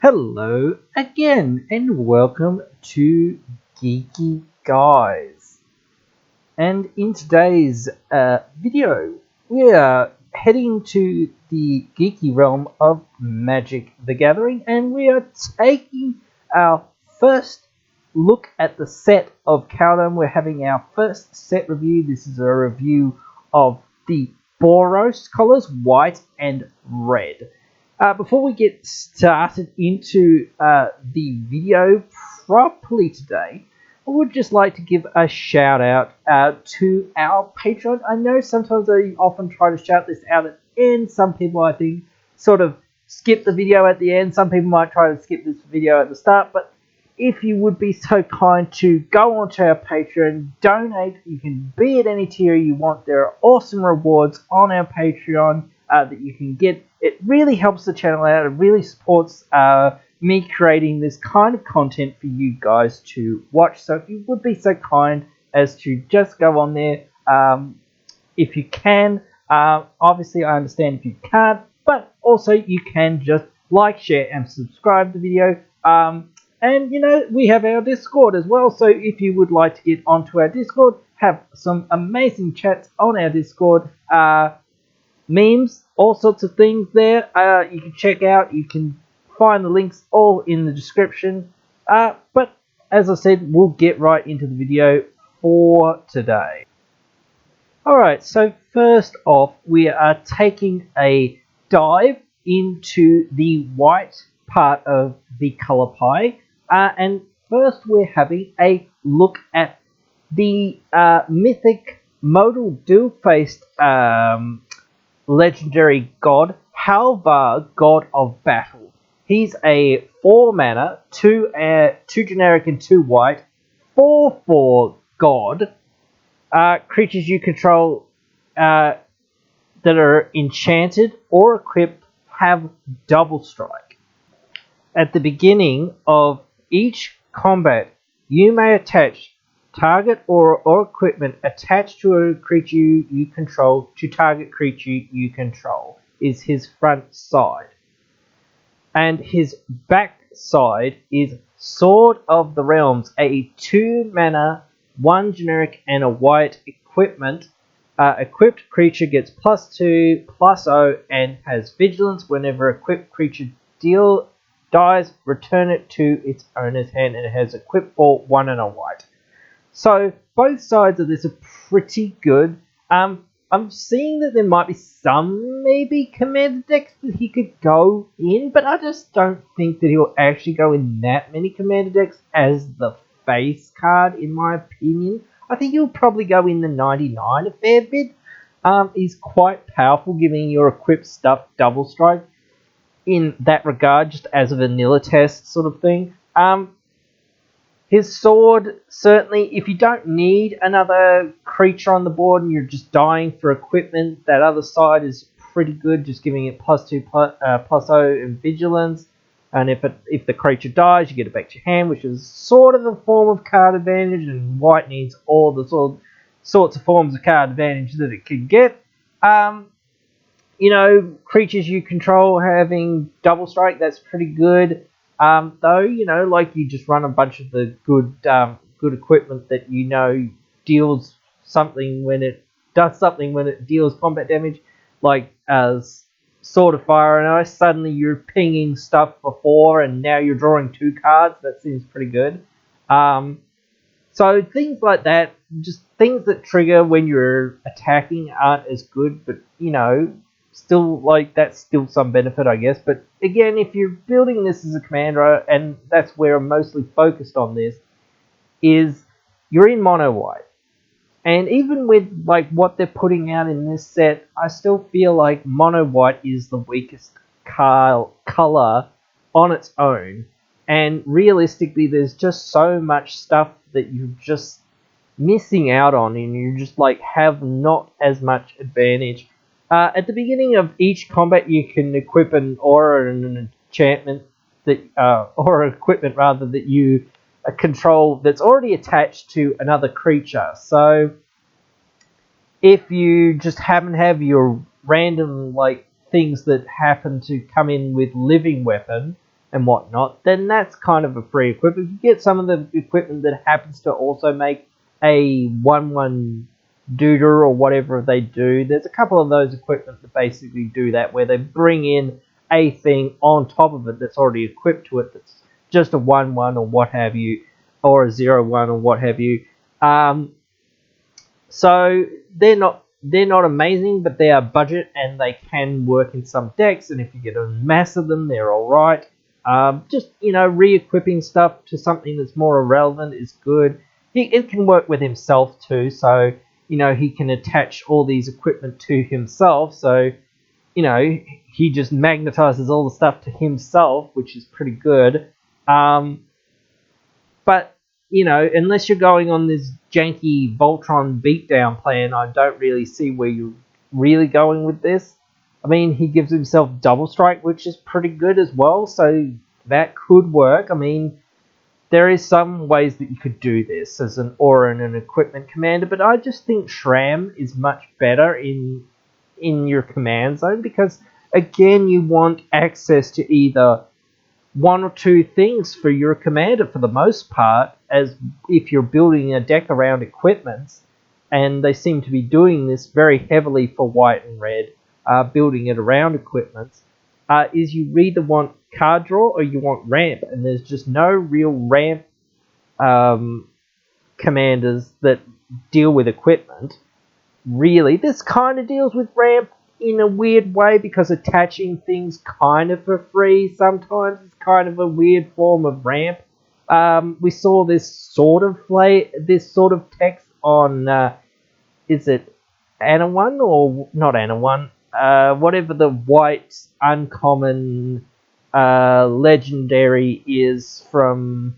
Hello again and welcome to Geeky Guys. And in today's video we are heading to the geeky realm of Magic the Gathering, and we are taking our first look at the set of Kaldheim. We're having our first set review. This is a review of the Boros colors, white and red. Before we get started into the video properly today, I would just like to give a shout out to our Patreon. I know sometimes I often try to shout this out at the end. Some people, I think, sort of skip the video at the end. Some people might try to skip this video at the start. But if you would be so kind to go onto our Patreon, donate. You can be at any tier you want. There are awesome rewards on our Patreon that you can get. It really helps the channel out. It really supports me creating this kind of content for you guys to watch. So if you would be so kind as to just go on there, if you can. Obviously, I understand if you can't, but also you can just like, share, and subscribe to the video. And, you know, we have our Discord as well. So if you would like to get onto our Discord, have some amazing chats on our Discord. Memes, all sorts of things there. You can check out. You can find the links all in the description. But as I said, we'll get right into the video for today. Alright, so first off, we are taking a dive into the white part of the color pie. And first we're having a look at the mythic modal dual-faced legendary god, Halvar, god of battle. He's a 4 mana, 2 generic and 2 white, 4/4 god. Creatures you control that are enchanted or equipped have double strike. At the beginning of each combat, you may attach target or equipment attached to a creature you control to target creature you control is his front side. And his back side is Sword of the Realms, a 2 mana, 1 generic and a white equipment. Equipped creature gets +2, +0, and has vigilance. Whenever equipped creature dies, return it to its owner's hand, and it has equipped for 1 and a white. So both sides of this are pretty good. I'm seeing that there might be some maybe commander decks that he could go in, but I just don't think that he'll actually go in that many commander decks as the face card, in my opinion. I think he'll probably go in the 99 a fair bit. He's quite powerful, giving your equipped stuff double strike in that regard, just as a vanilla test sort of thing. His sword, certainly, if you don't need another creature on the board and you're just dying for equipment, that other side is pretty good, just giving it +2, +0 and vigilance. And if the creature dies, you get it back to your hand, which is sort of a form of card advantage, and white needs all the sorts of forms of card advantage that it could get. You know, creatures you control having double strike, that's pretty good. Though, you know, like you just run a bunch of the good equipment that you know deals something when it does something when it deals combat damage, like as Sword of Fire and Ice. Suddenly you're pinging stuff for 4 and now you're drawing 2 cards. That seems pretty good. So things like that, just things that trigger when you're attacking aren't as good, but you know, still, like, that's still some benefit, I guess. But again, if you're building this as a commander, and that's where I'm mostly focused on this, is you're in mono white. And even with like what they're putting out in this set, I still feel like mono white is the weakest color on its own. And realistically, there's just so much stuff that you're just missing out on, and you just like have not as much advantage. At the beginning of each combat, you can equip an aura and an enchantment that, or equipment rather, that you control that's already attached to another creature. So if you just happen to have your random like things that happen to come in with living weapon, and whatnot, then that's kind of a free equipment. If you get some of the equipment that happens to also make a 1/1 Duder or whatever they do, there's a couple of those equipment that basically do that, where they bring in a thing on top of it that's already equipped to it, that's just a 1/1 or what have you, or a 0/1 or what have you. So they're not amazing, but they are budget and they can work in some decks. And if you get a mass of them, they're all right. Just re-equipping stuff to something that's more irrelevant is good. It can work with himself too, so he can attach all these equipment to himself. So he just magnetizes all the stuff to himself, which is pretty good. But unless you're going on this janky Voltron beatdown plan, I don't really see where you're really going with this. I mean, he gives himself double strike, which is pretty good as well, so that could work. I mean, there is some ways that you could do this as an aura and an equipment commander, but I just think Shram is much better in your command zone, because again, you want access to either one or two things for your commander for the most part, as if you're building a deck around equipments, and they seem to be doing this very heavily for white and red, building it around equipments, is you either want card draw or you want ramp, and there's just no real ramp commanders that deal with equipment. Really, this kind of deals with ramp in a weird way, because attaching things kind of for free sometimes is kind of a weird form of ramp. We saw this sort of text on is it Ana1 or not Ana1? Whatever the white uncommon legendary is from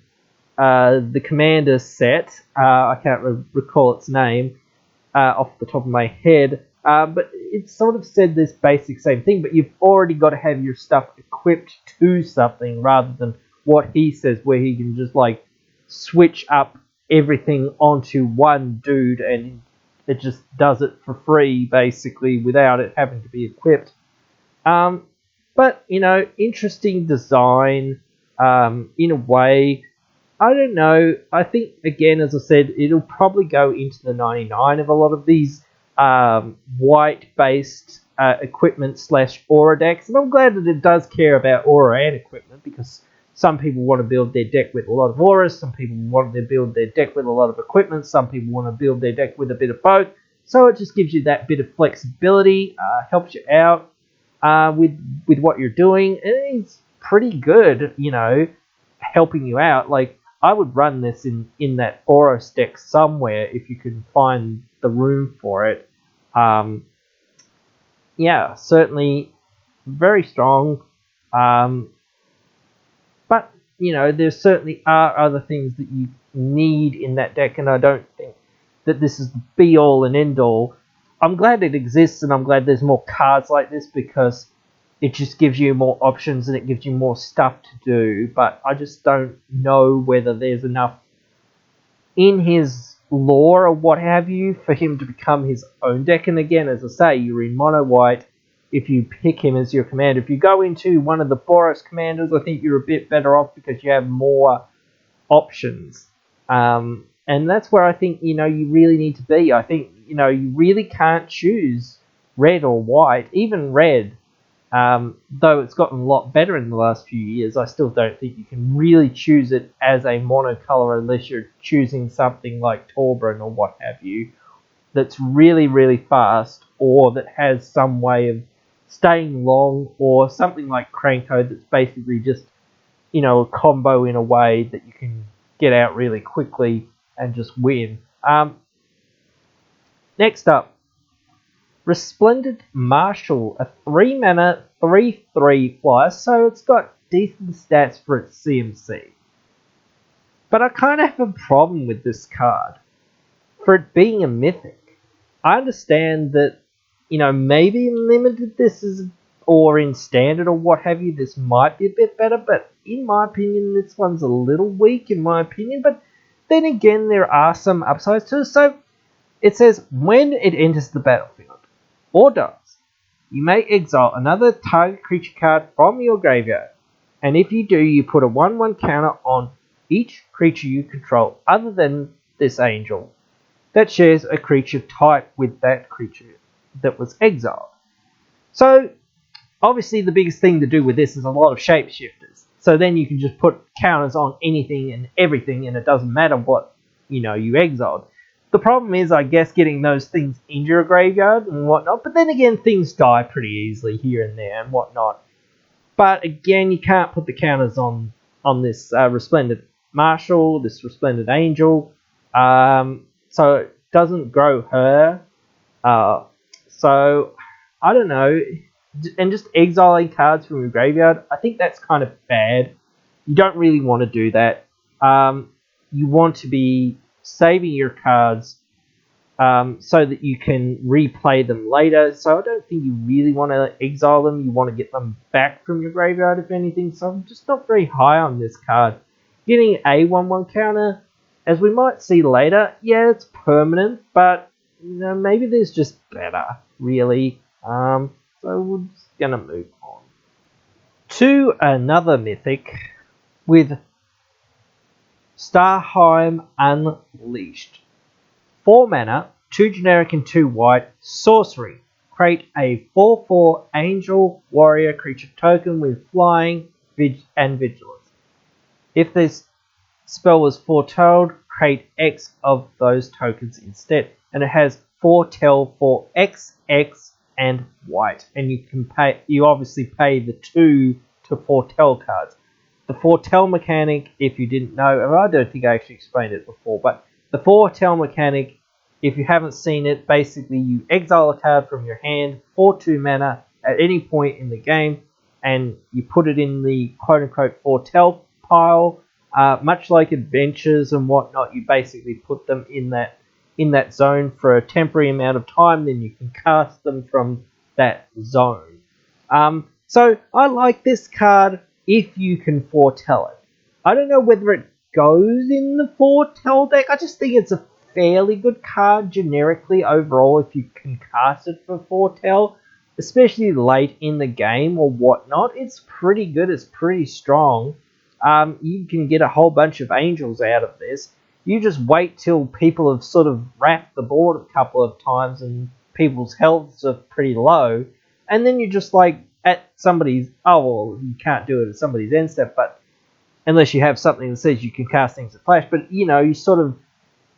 the commander set. I can't recall its name off the top of my head. But it sort of said this basic same thing, but you've already got to have your stuff equipped to something, rather than what he says, where he can just like switch up everything onto one dude and it just does it for free, basically, without it having to be equipped. But interesting design in a way. I don't know. I think, again, as I said, it'll probably go into the 99 of a lot of these white-based equipment / aura decks. And I'm glad that it does care about aura and equipment, because some people want to build their deck with a lot of auras, some people want to build their deck with a lot of equipment, some people want to build their deck with a bit of both. So it just gives you that bit of flexibility, helps you out with what you're doing. And it's pretty good, helping you out. Like, I would run this in that Boros deck somewhere if you can find the room for it. Yeah, certainly very strong. But, there certainly are other things that you need in that deck, and I don't think that this is the be-all and end-all. I'm glad it exists, and I'm glad there's more cards like this, because it just gives you more options and it gives you more stuff to do. But I just don't know whether there's enough in his lore or what have you for him to become his own deck. And again, as I say, you're in mono white if you pick him as your commander. If you go into one of the Boros commanders, I think you're a bit better off, because you have more options. And that's where I think, you really need to be. I think, you really can't choose red or white, even red. Though it's gotten a lot better in the last few years, I still don't think you can really choose it as a monocolor unless you're choosing something like Torbran or what have you, that's really, really fast, or that has some way of staying long, or something like Cranko that's basically just, a combo in a way that you can get out really quickly and just win. Next up, Resplendent Marshal, a 3-mana, 3/3 flyer, so it's got decent stats for its CMC. But I kind of have a problem with this card, for it being a mythic. I understand that, maybe in limited or in standard or what have you, this might be a bit better, but in my opinion, this one's a little weak in my opinion. But then again, there are some upsides too. So it says, when it enters the battlefield, or dies, you may exile another target creature card from your graveyard. And if you do, you put a 1/1 counter on each creature you control other than this angel that shares a creature type with that creature that was exiled. So obviously the biggest thing to do with this is a lot of shapeshifters. So then you can just put counters on anything and everything, and it doesn't matter what you exiled. The problem is, I guess, getting those things into your graveyard and whatnot. But then again, things die pretty easily here and there and whatnot. But again, you can't put the counters on this resplendent marshal, this resplendent angel. So it doesn't grow her. So I don't know. And just exiling cards from your graveyard, I think that's kind of bad. You don't really want to do that. You want to be saving your cards so that you can replay them later. So I don't think you really want to exile them. You want to get them back from your graveyard, if anything. So I'm just not very high on this card. Getting a 1/1 counter, as we might see later, yeah, it's permanent, but maybe there's just better, really. So we're just going to move on to another mythic with Kaldheim Unleashed. 4 mana, 2 generic and 2 white, sorcery. Create a 4/4 angel warrior creature token with flying and vigilance. If this spell was foretold, create X of those tokens instead. And it has foretell for XX and white. And you obviously pay the 2 to foretell cards. The foretell mechanic, if you didn't know, and I don't think I actually explained it before, but the foretell mechanic, if you haven't seen it, basically you exile a card from your hand for 2 mana at any point in the game, and you put it in the quote-unquote foretell pile. Much like adventures and whatnot, you basically put them in that zone for a temporary amount of time, then you can cast them from that zone. So I like this card if you can foretell it. I don't know whether it goes in the foretell deck. I just think it's a fairly good card generically overall if you can cast it for foretell, especially late in the game or whatnot. It's pretty good. It's pretty strong. You can get a whole bunch of angels out of this. You just wait till people have sort of wrapped the board a couple of times and people's healths are pretty low, and then you just like at somebody's, you can't do it at somebody's end step, but unless you have something that says you can cast things at flash, but you sort of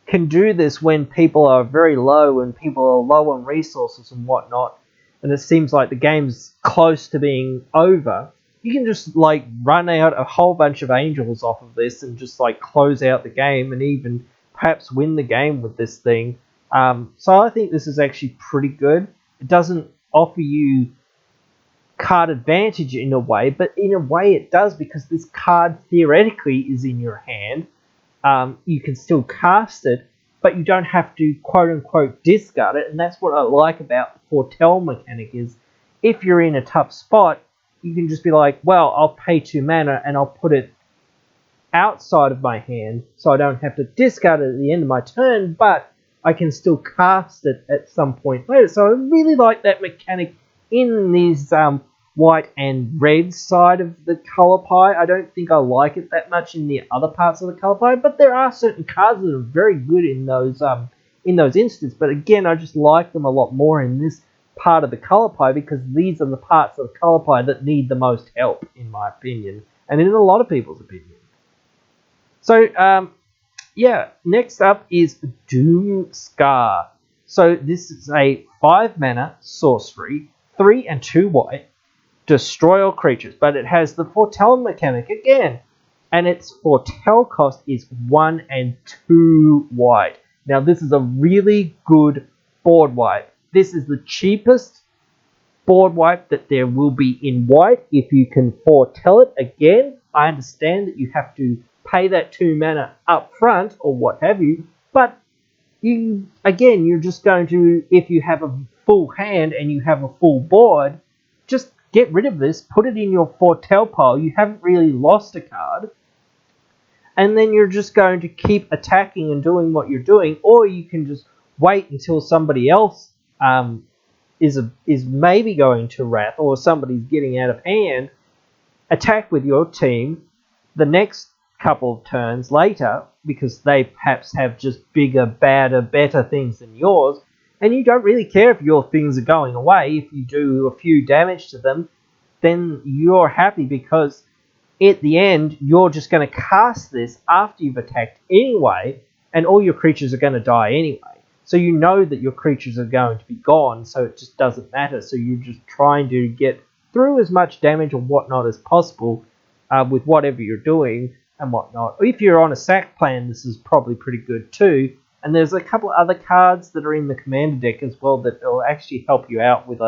can do this when people are very low and people are low on resources and whatnot, and it seems like the game's close to being over. You can just like run out a whole bunch of angels off of this and just like close out the game and even perhaps win the game with this thing. So I think this is actually pretty good. It doesn't offer you card advantage in a way, but in a way it does, because this card theoretically is in your hand. You can still cast it, but you don't have to quote unquote discard it, and that's what I like about the foretell mechanic is if you're in a tough spot, you can just be like, well, I'll pay 2 mana and I'll put it outside of my hand so I don't have to discard it at the end of my turn, but I can still cast it at some point later. So I really like that mechanic in these white and red side of the color pie. I don't think I like it that much in the other parts of the color pie, but there are certain cards that are very good in those instances. But again, I just like them a lot more in this part of the color pie, because these are the parts of the color pie that need the most help, in my opinion, and in a lot of people's opinion. So next up is Doom Scar. So this is a 5 mana sorcery, 3 and 2 white, destroy all creatures, but it has the foretell mechanic again, and its foretell cost is 1 and 2 white. Now this is a really good board wipe. This is the cheapest board wipe that there will be in white if you can foretell it. Again, I understand that you have to pay that 2 mana up front or what have you, but you're just going to, if you have a full hand and you have a full board, just get rid of this, put it in your foretell pile. You haven't really lost a card, and then you're just going to keep attacking and doing what you're doing, or you can just wait until somebody else is maybe going to wrath, or somebody's getting out of hand, attack with your team the next couple of turns later, because they perhaps have just bigger, badder, better things than yours, and you don't really care if your things are going away. If you do a few damage to them, then you're happy, because at the end you're just going to cast this after you've attacked anyway, and all your creatures are going to die anyway. So you know that your creatures are going to be gone, so it just doesn't matter. So you're just trying to get through as much damage or whatnot as possible with whatever you're doing and whatnot. If you're on a sack plan, this is probably pretty good too. And there's a couple of other cards that are in the commander deck as well that will actually help you out with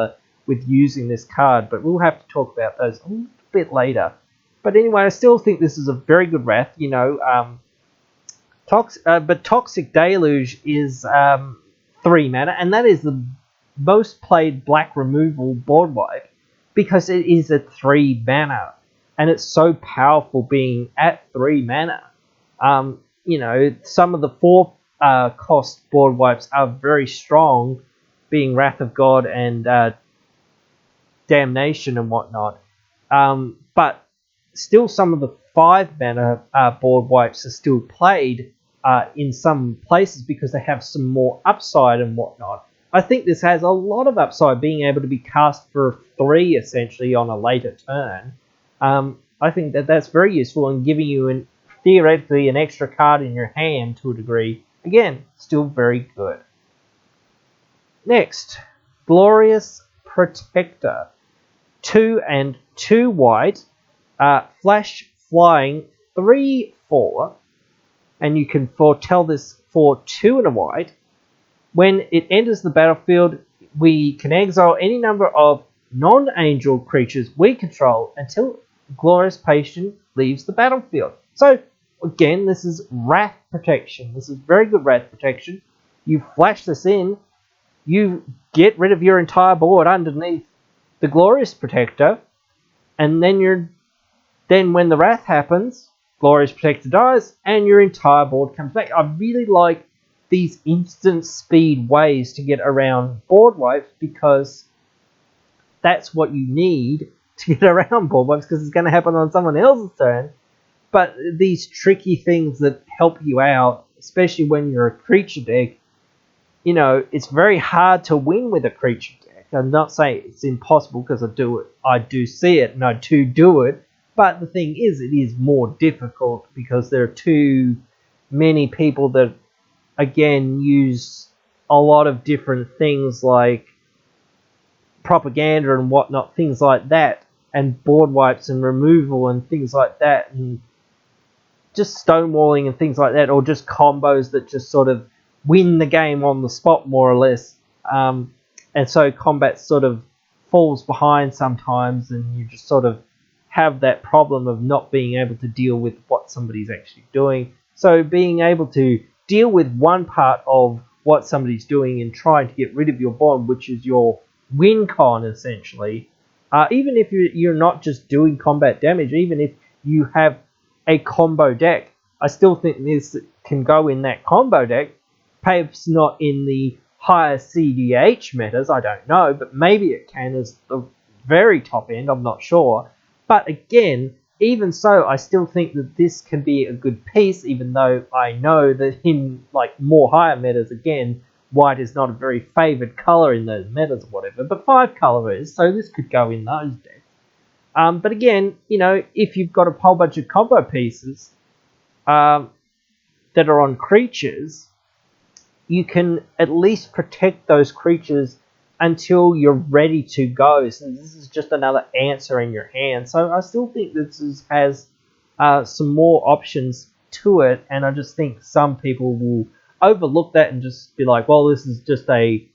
using this card, but we'll have to talk about those a little bit later. But anyway, I still think this is a very good wrath. But Toxic Deluge is 3 mana, and that is the most played black removal board wipe because it is a 3 mana, and it's so powerful being at 3 mana. Some of the 4 cost board wipes are very strong, being Wrath of God and Damnation and whatnot. But still, some of the 5 mana board wipes are still played in some places because they have some more upside and whatnot. I think this has a lot of upside, being able to be cast for 3 essentially on a later turn. I think that's very useful and giving you theoretically an extra card in your hand to a degree. Again, still very good. Next, Glorious Protector. 2 and 2 white, flash flying 3/4, and you can foretell this for 2 and a white. When it enters the battlefield, we can exile any number of non-angel creatures we control until Glorious Patient leaves the battlefield. So again, this is Wrath Protection. This is very good Wrath Protection. You flash this in, you get rid of your entire board underneath the Glorious Protector, and then when the Wrath happens, Glorious Protector dies, and your entire board comes back. I really like these instant speed ways to get around board wipes, because that's what you need to get around board wipes, because it's going to happen on someone else's turn. But these tricky things that help you out, especially when you're a creature deck, it's very hard to win with a creature deck. I'm not saying it's impossible, because I do see it, and I do it. But the thing is, it is more difficult because there are too many people that, again, use a lot of different things like propaganda and whatnot, things like that, and board wipes and removal and things like that, and just stonewalling and things like that, or just combos that just sort of win the game on the spot, more or less. And so combat sort of falls behind sometimes, and you just sort of have that problem of not being able to deal with what somebody's actually doing. So being able to deal with one part of what somebody's doing and trying to get rid of your board, which is your win con essentially, even if you're not just doing combat damage, even if you have a combo deck, I still think this can go in that combo deck. Perhaps not in the higher CDH metas, I don't know, but maybe it can as the very top end, I'm not sure. But again, even so, I still think that this can be a good piece, even though I know that in like more higher metas, again, white is not a very favoured colour in those metas or whatever, but 5 colour is, so this could go in those decks. But again, if you've got a whole bunch of combo pieces that are on creatures, you can at least protect those creatures until you're ready to go. So this is just another answer in your hand. So I still think this has some more options to it, and I just think some people will overlook that and just be like, well, this is just a,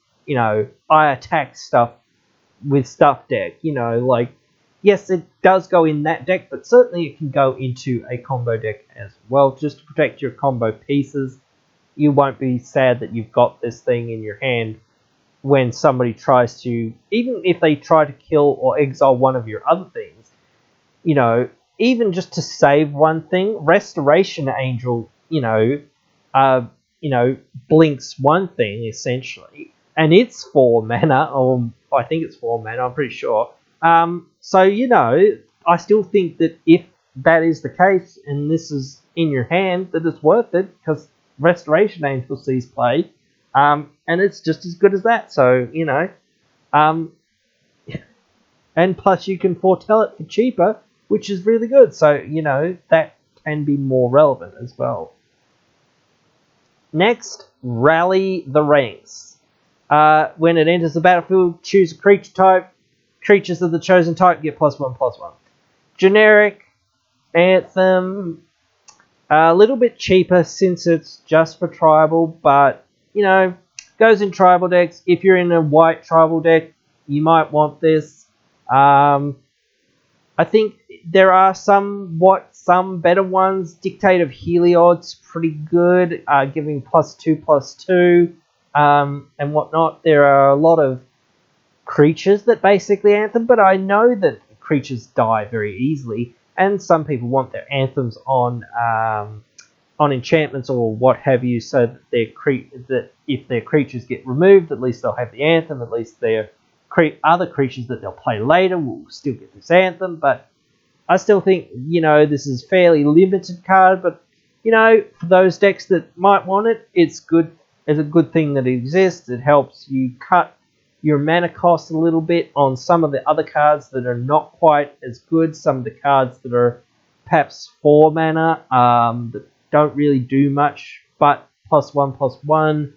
I attack stuff with stuff deck. Yes, it does go in that deck, but certainly it can go into a combo deck as well, just to protect your combo pieces. You won't be sad that you've got this thing in your hand when somebody tries to, even if they try to kill or exile one of your other things, even just to save one thing. Restoration Angel, blinks one thing essentially, and it's 4 mana, or I think it's 4 mana, I'm pretty sure. So, I still think that if that is the case and this is in your hand, that it's worth it because Restoration Angel sees play, and it's just as good as that. So and plus you can foretell it for cheaper, which is really good. So that can be more relevant as well. Next, Rally the Ranks. When it enters the battlefield, choose a creature type. Creatures of the chosen type get +1/+1. Generic Anthem, a little bit cheaper since it's just for tribal, but goes in tribal decks. If you're in a white tribal deck, you might want this. I think there are some better ones. Dictate of Heliod's pretty good, giving +2/+2 and whatnot. There are a lot of creatures that basically anthem, but I know that creatures die very easily, and some people want their anthems on enchantments or what have you, so that if their creatures get removed, at least they'll have the anthem. At least their other creatures that they'll play later will still get this anthem. But I still think this is a fairly limited card. But for those decks that might want it, it's good. It's a good thing that it exists. It helps you cut your mana cost a little bit on some of the other cards that are not quite as good. Some of the cards that are perhaps 4 mana that don't really do much, but +1/+1.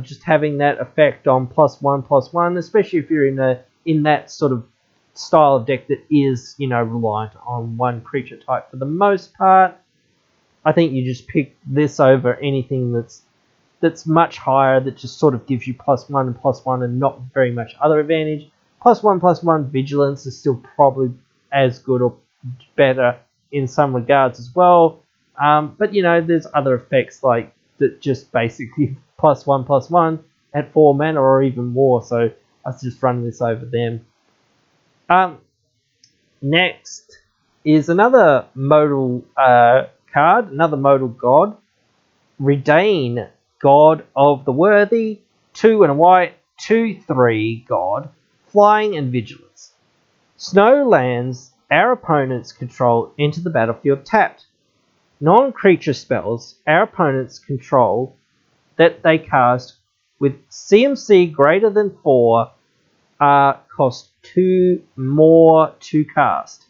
Just having that effect on +1/+1, especially if you're in that sort of style of deck that is reliant on one creature type for the most part. I think you just pick this over anything that's much higher, that just sort of gives you +1/+1 and not very much other advantage. +1/+1 vigilance is still probably as good or better in some regards as well. But there's other effects like that just basically +1/+1 at 4 mana or even more. So I was just running this over them. Next is another modal card, another modal god, Redain, God of the Worthy, 2 and a white, 2/3 god, flying and vigilance. Snow lands our opponents control into the battlefield tapped. Non-creature spells our opponents control that they cast with CMC greater than 4 cost 2 more to cast.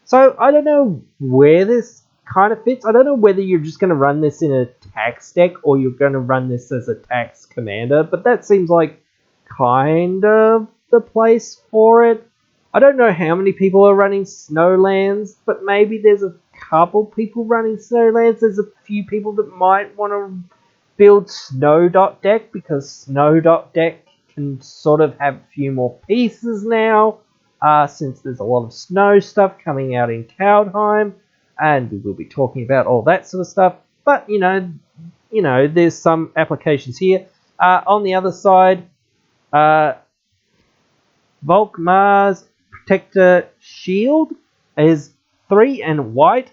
So I don't know where this kind of fits. I don't know whether you're just going to run this in a tax deck or you're going to run this as a tax commander, but that seems like kind of the place for it. I don't know how many people are running Snowlands, but maybe there's a couple people running Snowlands. There's a few people that might want to build Snow Dot deck, because Snow Dot deck can sort of have a few more pieces now, since there's a lot of snow stuff coming out in Kaldheim, and we will be talking about all that sort of stuff. But there's some applications here. On the other side, Volkmar's Protector Shield is 3 and white,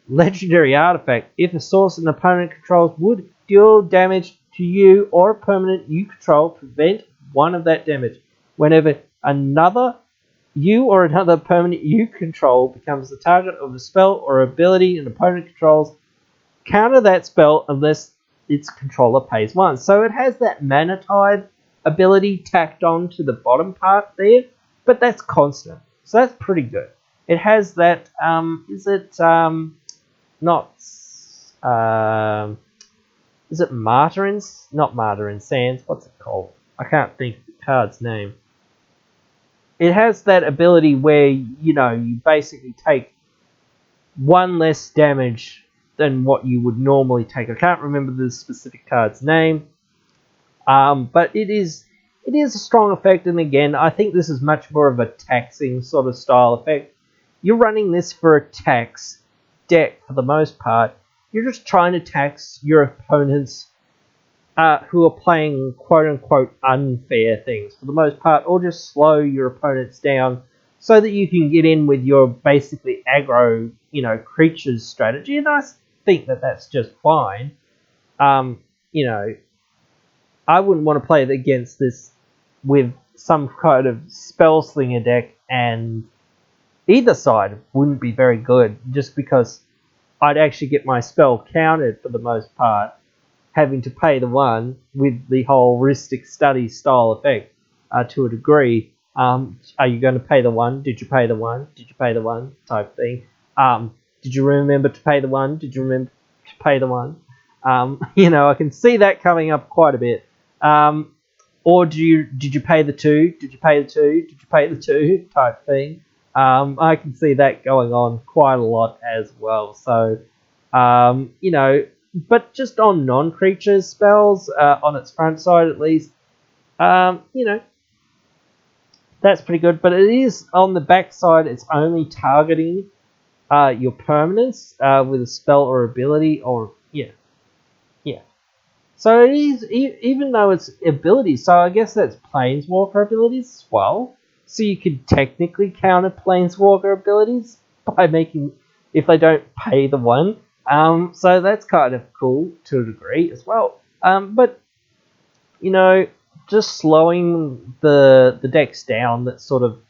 legendary artifact. If a source an opponent controls would deal damage to you or a permanent you control, prevent 1 of that damage. Whenever you or another permanent you control becomes the target of a spell or ability an opponent controls, counter that spell unless its controller pays 1. So it has that Mana Tithe ability tacked on to the bottom part there, but that's constant. So that's pretty good. It has that, is it Martyrin? Not Martyrin Sands. What's it called? I can't think of the card's name. It has that ability where, you basically take 1 less damage than what you would normally take. I can't remember the specific card's name. But it is a strong effect, and again, I think this is much more of a taxing sort of style effect. You're running this for a tax deck for the most part. You're just trying to tax your opponents who are playing quote-unquote unfair things for the most part, or just slow your opponents down so that you can get in with your basically aggro, creatures strategy, and I think that that's just fine. I wouldn't want to play against this with some kind of spell slinger deck, and either side wouldn't be very good, just because I'd actually get my spell countered for the most part, having to pay the 1 with the whole heuristic study style effect to a degree. Are you going to pay the 1? Did you pay the 1? Did you pay the 1? Type thing. Did you remember to pay the 1? Did you remember to pay the 1? I can see that coming up quite a bit. Or did you pay the 2? Did you pay the 2? Did you pay the 2? Type thing. I can see that going on quite a lot as well. So, but just on non-creature spells, on its front side at least, that's pretty good. But it is on the back side, it's only targeting your permanents with a spell or ability, or yeah. So it is, even though it's abilities, so I guess that's planeswalker abilities as well. So you could technically counter planeswalker abilities by making, if they don't pay the 1. So that's kind of cool to a degree as well. But just slowing the decks down that sort of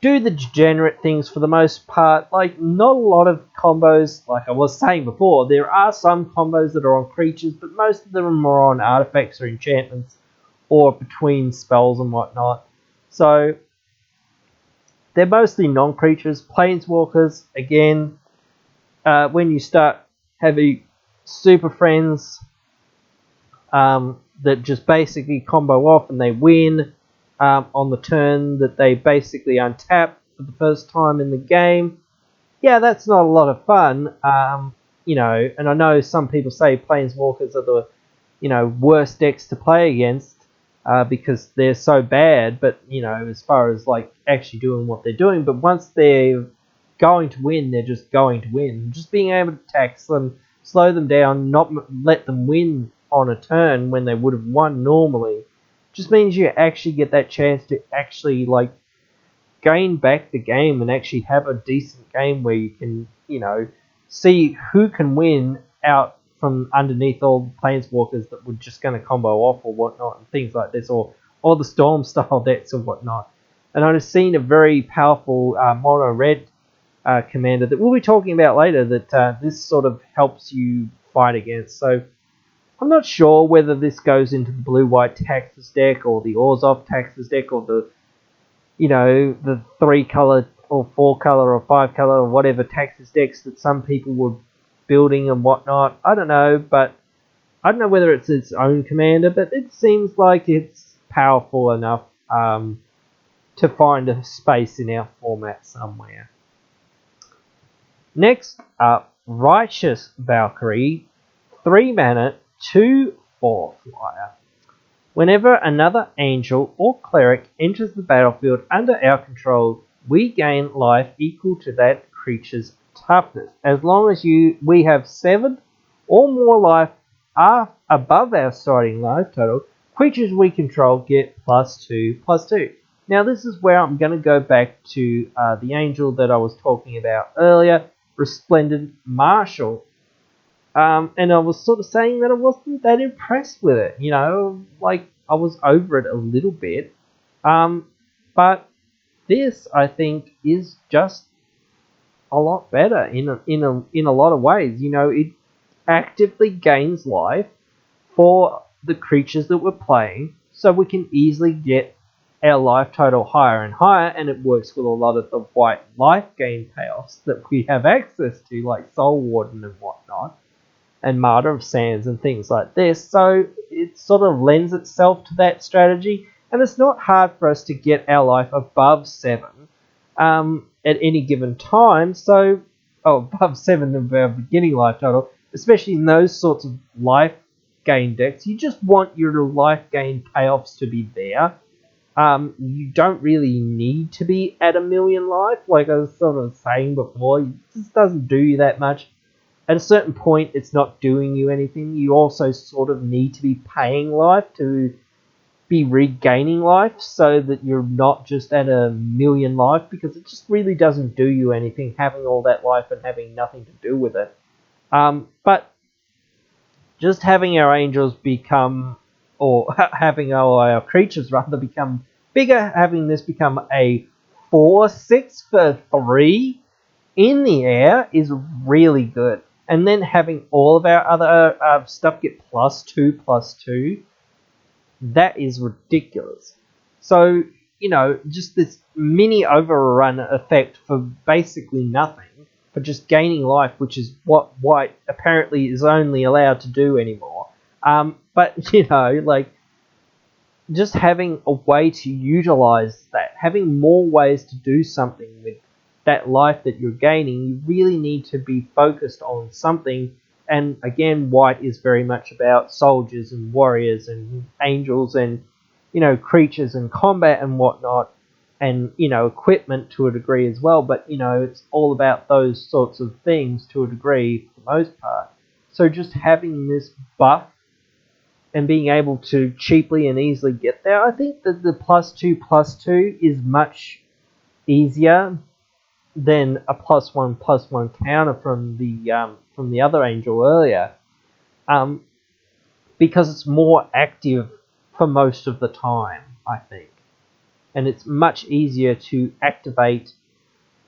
do the degenerate things for the most part. Like, not a lot of combos, like I was saying before. There are some combos that are on creatures, but most of them are more on artifacts or enchantments, or between spells and whatnot. So they're mostly non-creatures. Planeswalkers, again, when you start having super friends that just basically combo off and they win on the turn that they basically untap for the first time in the game, yeah, that's not a lot of fun. And I know some people say Planeswalkers are the worst decks to play against because they're so bad, but as far as like actually doing what they're doing, but once they're going to win, they're just going to win. Just being able to tax them, slow them down, not let them win on a turn when they would have won normally, just means you actually get that chance to actually like gain back the game and actually have a decent game where you can see who can win out from underneath all the planeswalkers that were just going to combo off or whatnot and things like this, or the storm style decks or whatnot. And I've seen a very powerful mono red commander that we'll be talking about later that this sort of helps you fight against. So I'm not sure whether this goes into the blue-white Taxus deck or the Orzhov Taxus deck or the 3-color or 4-color or 5-color or whatever Taxus decks that some people were building and whatnot. I don't know, but I don't know whether it's its own commander, but it seems like it's powerful enough to find a space in our format somewhere. Next up, Righteous Valkyrie, 3 mana, 2/4 flyer. Whenever another angel or cleric enters the battlefield under our control, we gain life equal to that creature's toughness. As long as we have 7 or more life above our starting life total, creatures we control get +2/+2. Now this is where I'm going to go back to the angel that I was talking about earlier, Resplendent Marshal. And I was sort of saying that I wasn't that impressed with it, like I was over it a little bit. But this, I think, is just a lot better in a lot of ways. It actively gains life for the creatures that we're playing, so we can easily get our life total higher and higher, and it works with a lot of the white life gain payoffs that we have access to, like Soul Warden and whatnot, and Martyr of Sands and things like this. So it sort of lends itself to that strategy, and it's not hard for us to get our life above 7 at any given time. So, above 7 of our beginning life total, especially in those sorts of life gain decks. You just want your life gain payoffs to be there. You don't really need to be at 1,000,000 life, like I was sort of saying before. It just doesn't do you that much. At a certain point, it's not doing you anything. You also sort of need to be paying life to be regaining life, so that you're not just at 1,000,000 life, because it just really doesn't do you anything having all that life and having nothing to do with it. But just having our angels become, or having our creatures rather become bigger, having this become a 4/6 for 3 in the air is really good. And then having all of our other stuff get +2/+2, that is ridiculous. So, just this mini overrun effect for basically nothing, for just gaining life, which is what white apparently is only allowed to do anymore. But, just having a way to utilize that, having more ways to do something with that life that you're gaining, you really need to be focused on something. And again, white is very much about soldiers and warriors and angels and, creatures and combat and whatnot, and, equipment to a degree as well. But, it's all about those sorts of things to a degree for the most part. So just having this buff and being able to cheaply and easily get there, I think that the +2/+2 is much easier than a +1/+1 counter from the other angel earlier, because it's more active for most of the time, I think, and it's much easier to activate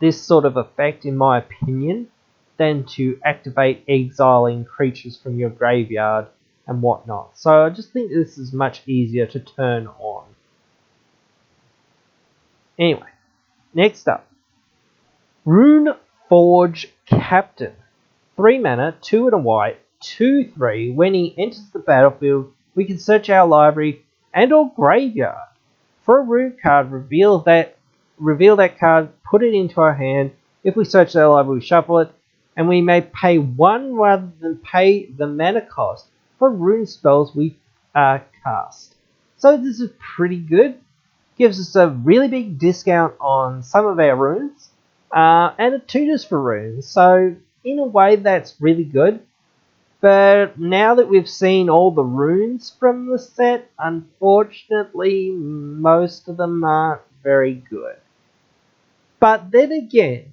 this sort of effect, in my opinion, than to activate exiling creatures from your graveyard and whatnot. So I just think this is much easier to turn on. Anyway, next up, Rune Forge Captain. 3 mana, 2 and a white, 2/3. When he enters the battlefield, we can search our library and or graveyard. For a rune card, reveal that card, put it into our hand. If we search our library, we shuffle it, and we may pay 1 rather than pay the mana cost for rune spells we cast. So this is pretty good. Gives us a really big discount on some of our runes, and it tutors for runes. So in a way, that's really good. But now that we've seen all the runes from the set, unfortunately, most of them aren't very good. But then again,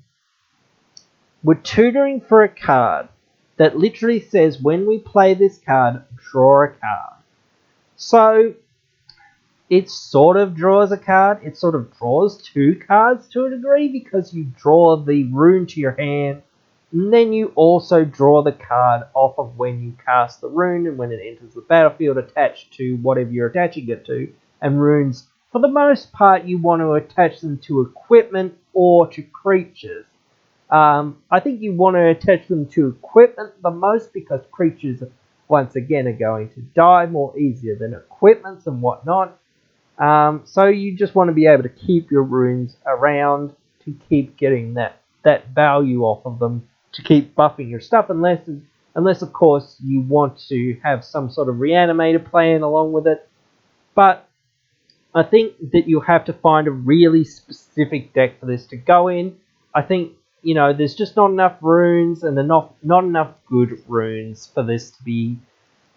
we're tutoring for a card that literally says when we play this card, draw a card. So it sort of draws a card. It sort of draws 2 cards to a degree, because you draw the rune to your hand, and then you also draw the card off of when you cast the rune and when it enters the battlefield attached to whatever you're attaching it to. And runes, for the most part, you want to attach them to equipment or to creatures. I think you want to attach them to equipment the most, because creatures, once again, are going to die more easier than equipments and whatnot. So you just want to be able to keep your runes around to keep getting that value off of them, to keep buffing your stuff, unless of course you want to have some sort of reanimator plan along with it. But I think that you have to find a really specific deck for this to go in. I think, there's just not enough runes, and not enough good runes for this to be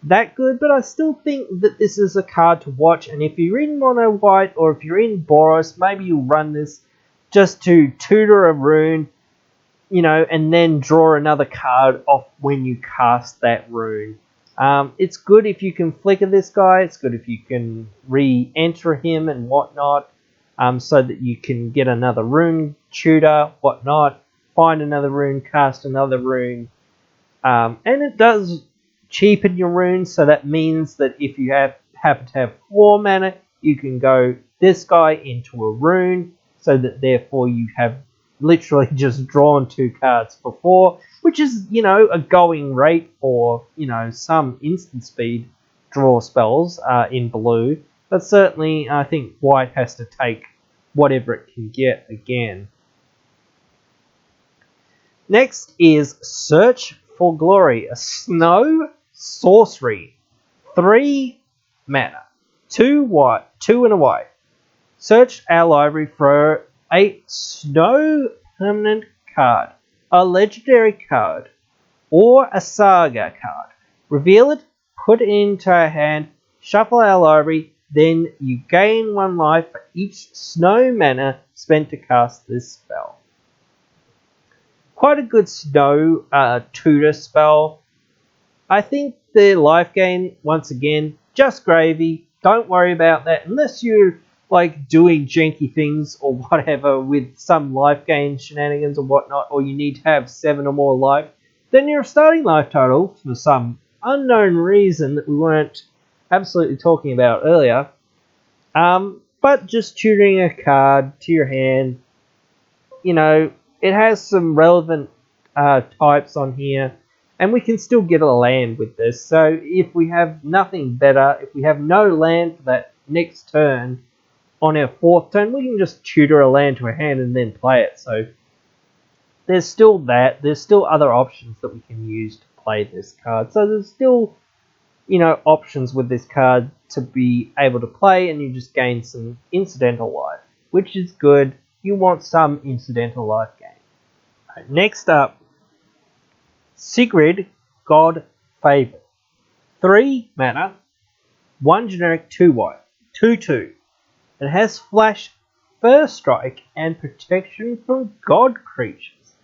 that good. But I still think that this is a card to watch, and if you're in mono white or if you're in Boros, maybe you'll run this just to tutor a rune, and then draw another card off when you cast that rune. It's good if you can flicker this guy. It's good if you can re-enter him and whatnot, so that you can get another rune tutor, whatnot, find another rune, cast another rune. And it does cheapen your runes, so that means that if you happen to have 4 mana, you can go this guy into a rune, so that therefore you have literally just drawn 2 cards for 4, which is, a going rate for, some instant speed draw spells in blue. But certainly, I think white has to take whatever it can get again. Next is Search for Glory, a snow sorcery. 3 mana, 2 white, 2 and a white. Search our library for a snow permanent card, a legendary card, or a saga card. Reveal it, put it into our hand, shuffle our library, then you gain 1 life for each snow mana spent to cast this spell. Quite a good snow tutor spell. I think the life gain, once again, just gravy. Don't worry about that unless you're like doing janky things or whatever with some life gain shenanigans or whatnot, or you need to have 7 or more life, then your starting life total, for some unknown reason that we weren't absolutely talking about earlier, but just tutoring a card to your hand, it has some relevant types on here, and we can still get a land with this. So if we have nothing better, if we have no land for that next turn, on our 4th turn, we can just tutor a land to our hand and then play it. So there's still that. There's still other options that we can use to play this card. So there's still, options with this card to be able to play, and you just gain some incidental life, which is good. You want some incidental life gain. Right, next up, Sigrid, God Favor. 3 mana, 1 generic, 2 white, 2/2. It has flash, first strike, and protection from god creatures.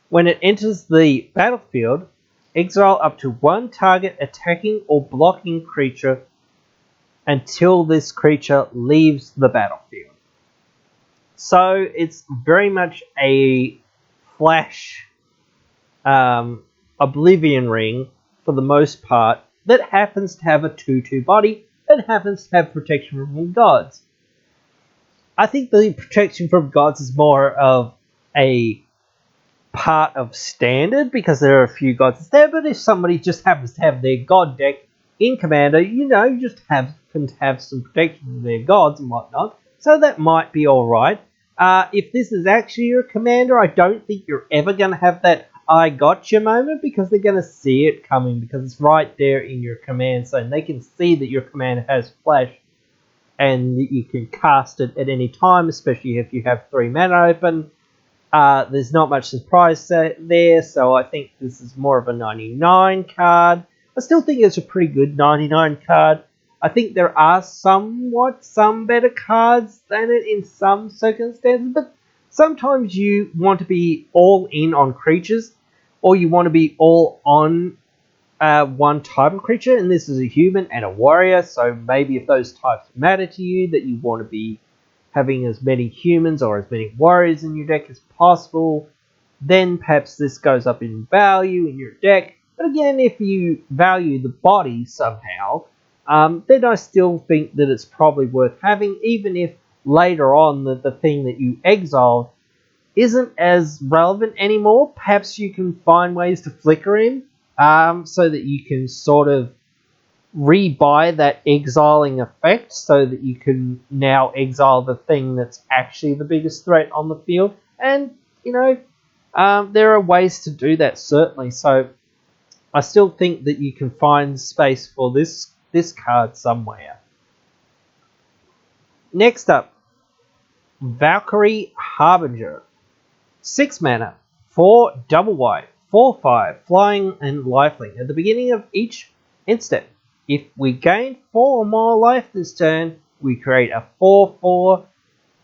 When it enters the battlefield, exile up to 1 target attacking or blocking creature until this creature leaves the battlefield. So it's very much a flash Oblivion Ring for the most part that happens to have a 2/2 body that happens to have protection from gods. I think the protection from gods is more of a part of standard because there are a few gods there, but if somebody just happens to have their god deck in Commander, you just can have some protection from their gods and whatnot, so that might be alright. If this is actually your Commander, I don't think you're ever going to have that I gotcha moment, because they're going to see it coming because it's right there in your command zone. They can see that your commander has flash and you can cast it at any time, especially if you have 3 mana open. There's not much surprise there, so I think this is more of a 99 card. I still think it's a pretty good 99 card. I think there are some better cards than it in some circumstances, but sometimes you want to be all in on creatures, or you want to be all on one type of creature, and this is a human and a warrior, so maybe if those types matter to you, that you want to be having as many humans or as many warriors in your deck as possible, then perhaps this goes up in value in your deck. But again, if you value the body somehow, then I still think that it's probably worth having, even if later on the thing that you exiled isn't as relevant anymore. Perhaps you can find ways to flicker him so that you can sort of rebuy that exiling effect so that you can now exile the thing that's actually the biggest threat on the field. And, there are ways to do that, certainly. So I still think that you can find space for this card somewhere. Next up, Valkyrie Harbinger. 6 mana, 4 double white, 4/5, flying and lifelink. At the beginning of each instant, if we gain 4 or more life this turn, we create a 4/4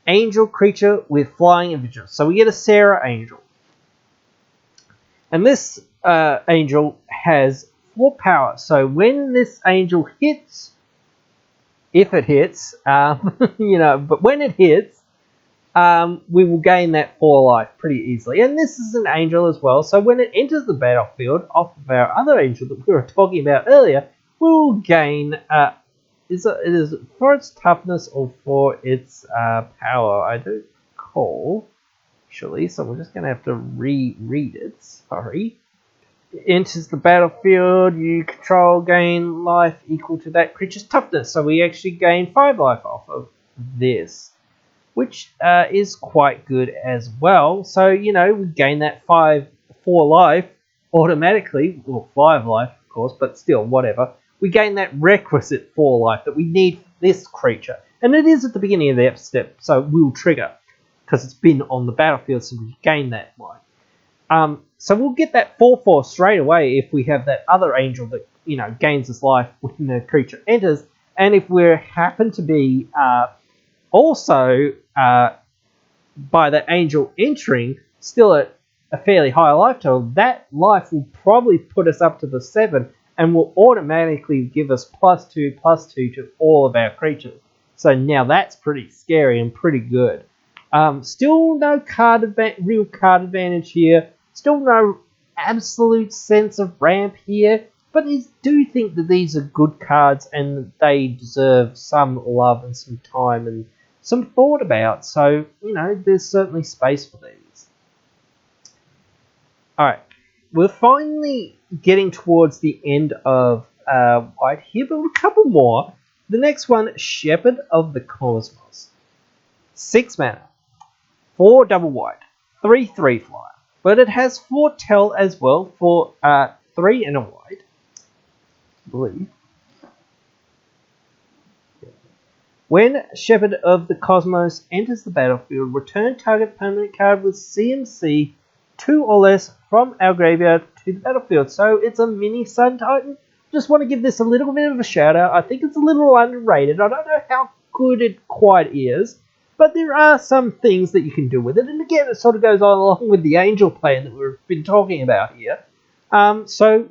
angel creature with flying and vigilance. So we get a Sarah Angel. And this angel has 4 power. So when this angel hits, if it hits, but when it hits, we will gain that 4 life pretty easily. And this is an angel as well, so when it enters the battlefield off of our other angel that we were talking about earlier, we will gain, is it for its toughness or for its power? I don't recall, actually, so we're just going to have to reread it, sorry. It enters the battlefield, you control, gain life equal to that creature's toughness, so we actually gain 5 life off of this, which is quite good as well. So, we gain that 4 life automatically, or 5 life, of course, but still, whatever. We gain that requisite 4 life that we need for this creature. And it is at the beginning of the step, so it will trigger, because it's been on the battlefield, so we gain that life. So we'll get that 4/4 straight away if we have that other angel that, gains this life when the creature enters. And if we happen to be also, by that angel entering, still at a fairly high life total, that life will probably put us up to the 7 and will automatically give us +2/+2 to all of our creatures. So now that's pretty scary and pretty good. Still no real card advantage here. Still no absolute sense of ramp here. But I do think that these are good cards and they deserve some love and some time and some thought about. So, there's certainly space for these. Alright, we're finally getting towards the end of white here, but a couple more. The next one, Shepherd of the Cosmos. 6 mana, 4 double white, 3/3 flyer. But it has foretell as well for 3 and a white. I believe. When Shepherd of the Cosmos enters the battlefield, return target permanent card with CMC 2 or less from our graveyard to the battlefield. So it's a mini Sun Titan. Just want to give this a little bit of a shout out. I think it's a little underrated. I don't know how good it quite is, but there are some things that you can do with it. And again, it sort of goes along with the Angel plan that we've been talking about here. So,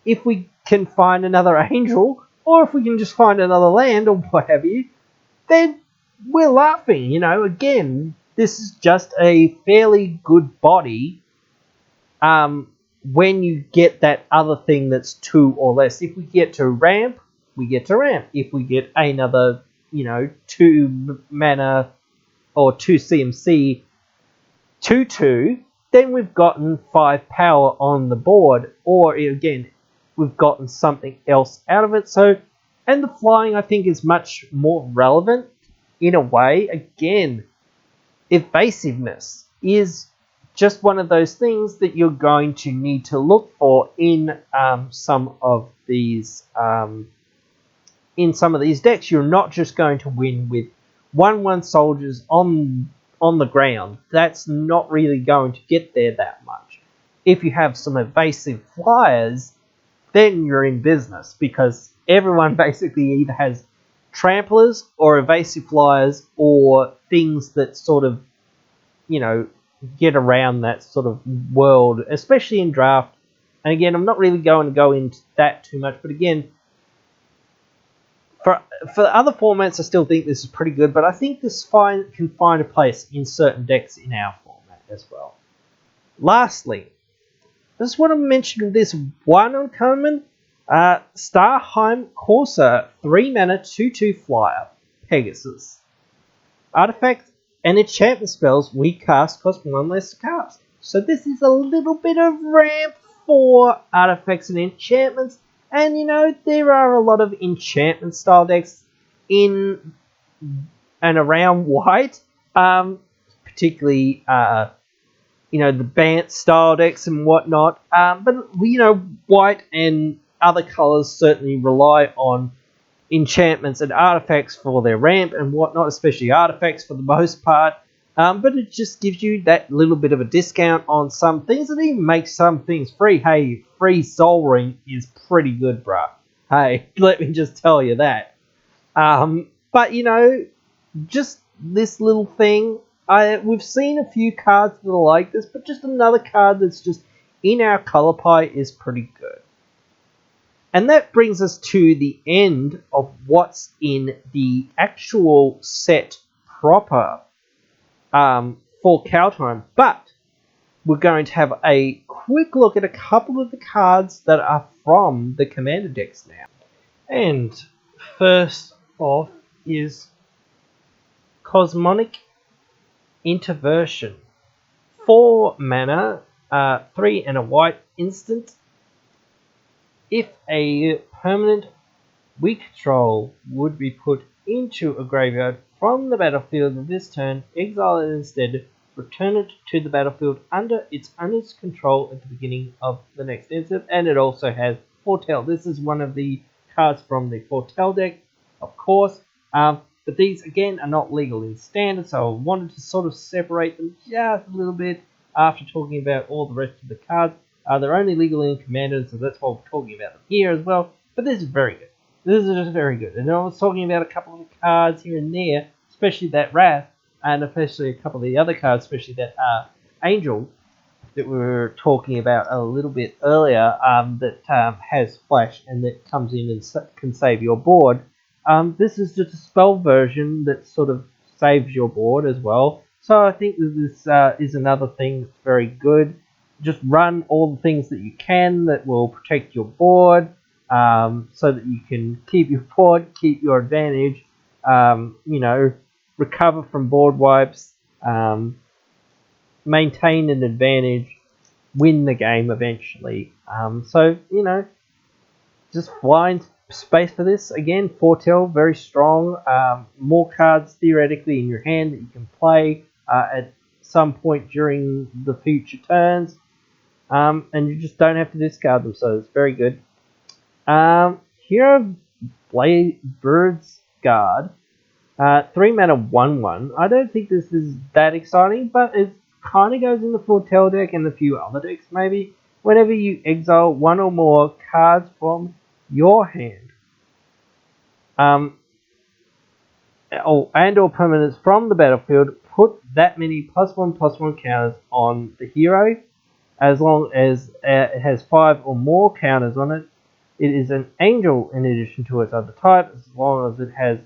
if we can find another Angel, or if we can just find another land or what have you, then we're laughing. Again, this is just a fairly good body when you get that other thing that's 2 or less. If we get to ramp, we get to ramp. If we get another, 2 mana or 2 CMC 2/2, then we've gotten 5 power on the board. Or again, we've gotten something else out of it. So, and the flying I think is much more relevant in a way. Again, evasiveness is just one of those things that you're going to need to look for in some of these decks. You're not just going to win with 1/1 soldiers on the ground. That's not really going to get there that much. If you have some evasive flyers, then you're in business, because everyone basically either has tramplers or evasive flyers or things that sort of, get around that sort of world, especially in draft. And again, I'm not really going to go into that too much, but again, for other formats, I still think this is pretty good, but I think this can find a place in certain decks in our format as well. Lastly, I just want to mention this one uncommon, Kaldheim Corsair, 3 mana, 2/2 flyer, Pegasus. Artifact and enchantment spells we cast cost 1 less to cast. So this is a little bit of ramp for artifacts and enchantments. And there are a lot of enchantment style decks in and around white, particularly the Bant style decks and whatnot. But white and other colors certainly rely on enchantments and artifacts for their ramp and whatnot, especially artifacts for the most part. But it just gives you that little bit of a discount on some things, and even makes some things free. Hey, free Soul Ring is pretty good, bruh. Hey, let me just tell you that. But just this little thing. We've seen a few cards that are like this, but just another card that's just in our color pie is pretty good. And that brings us to the end of what's in the actual set proper for Kaldheim. But we're going to have a quick look at a couple of the cards that are from the Commander decks now. And first off is Cosmonic Interversion. 4 mana, 3 and a white instant. If a permanent we control would be put into a graveyard from the battlefield this turn, exile it instead, return it to the battlefield under its owner's control at the beginning of the next instant. And it also has Foretell. This is one of the cards from the Foretell deck, of course. But these, again, are not legal in Standard, so I wanted to sort of separate them just a little bit after talking about all the rest of the cards. They're only legal in Commander, so that's why we're talking about them here as well. But this is very good. This is just very good. And I was talking about a couple of the cards here and there, especially that Wrath, and especially a couple of the other cards, especially that Angel that we were talking about a little bit earlier, that has Flash and that comes in and can save your board. This is just a spell version that sort of saves your board as well. So I think that this is another thing that's very good. Just run all the things that you can that will protect your board, so that you can keep your board, keep your advantage, recover from board wipes, maintain an advantage, win the game eventually. Just find space for this. Again, foretell, very strong. More cards theoretically in your hand that you can play at some point during the future turns. And you just don't have to discard them, so it's very good. Hero Bird's Guard. 3 mana 1/1. I don't think this is that exciting, but it kind of goes in the Foretell deck and a few other decks maybe. Whenever you exile one or more cards from your hand, and or permanents from the battlefield, put that many +1/+1 counters on the hero. As long as it has 5 or more counters on it, it is an angel in addition to its other type. As long as it has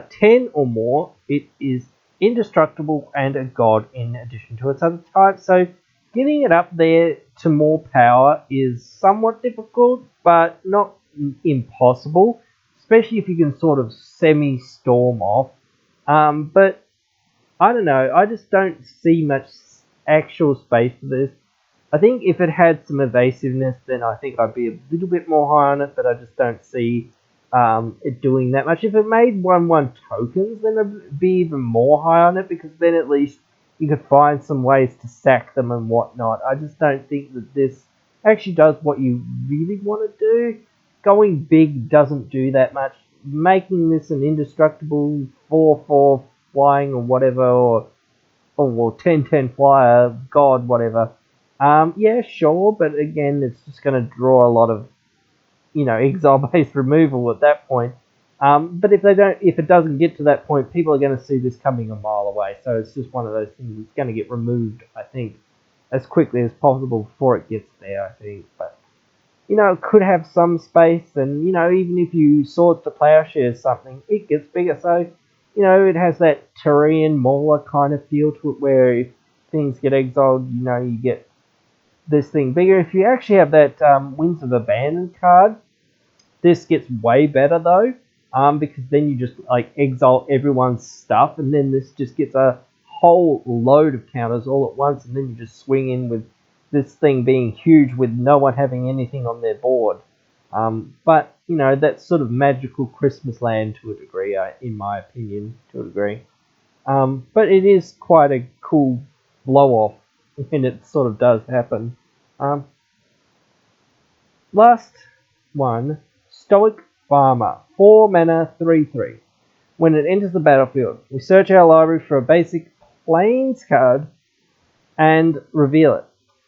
10 or more, it is indestructible and a god in addition to its other type. So getting it up there to more power is somewhat difficult, but not impossible, especially if you can sort of semi-storm off. But I don't know, I just don't see much actual space for this. I think if it had some evasiveness, then I think I'd be a little bit more high on it, but I just don't see it doing that much. If it made 1/1 tokens, then I'd be even more high on it, because then at least you could find some ways to sack them and whatnot. I just don't think that this actually does what you really want to do. Going big doesn't do that much. Making this an indestructible 4/4 flying or whatever, or 10/10 flyer, god, whatever. Yeah, sure, but again, it's just going to draw a lot of, exile-based removal at that point. But if it doesn't get to that point, people are going to see this coming a mile away. So it's just one of those things that's going to get removed, I think, as quickly as possible before it gets there, I think. But, it could have some space, and, even if you Swords to Plowshare something, it gets bigger. So, it has that Tyrian Mauler kind of feel to it, where if things get exiled, you get this thing bigger. If you actually have that Winds of Abandon card, this gets way better though, because then you just exile everyone's stuff, and then this just gets a whole load of counters all at once, and then you just swing in with this thing being huge with no one having anything on their board. But that's sort of magical Christmas land to a degree, in my opinion, to a degree. But it is quite a cool blow off when it sort of does happen. Last one, Stoic Farmer, 4 mana 3/3. When it enters the battlefield, we search our library for a basic Plains card and reveal it.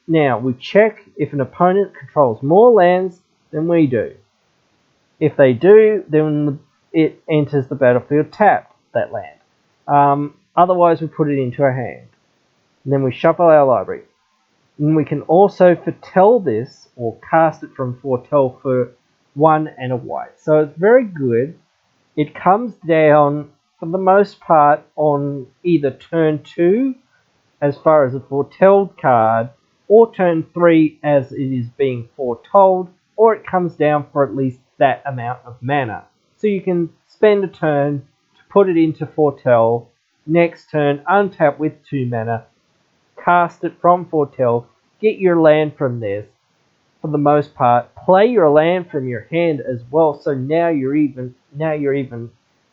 Now, we check if an opponent controls more lands than we do. If they do, then it enters the battlefield tapped, that land. Otherwise, we put it into our hand. And then we shuffle our library. And we can also foretell this, or cast it from foretell, for 1 and a white. So it's very good. It comes down, for the most part, on either turn 2, as far as a foretelled card, or turn 3 as it is being foretold, or it comes down for at least that amount of mana. So you can spend a turn to put it into foretell, next turn untap with 2 mana, cast it from foretell, get your land from this, for the most part, play your land from your hand as well, so now you're even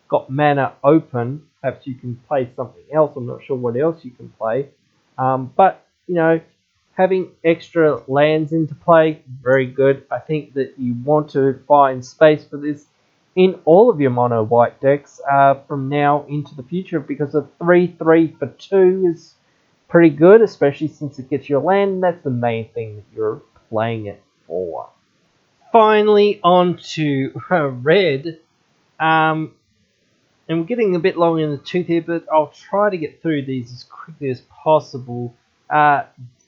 got mana open. Perhaps you can play something else. I'm not sure what else you can play. But, having extra lands into play, very good. I think that you want to find space for this in all of your mono white decks from now into the future, because a 3/3 for 2 is pretty good, especially since it gets your land, and that's the main thing that you're playing it for. Finally, on to red. And we're getting a bit long in the tooth here, but I'll try to get through these as quickly as possible.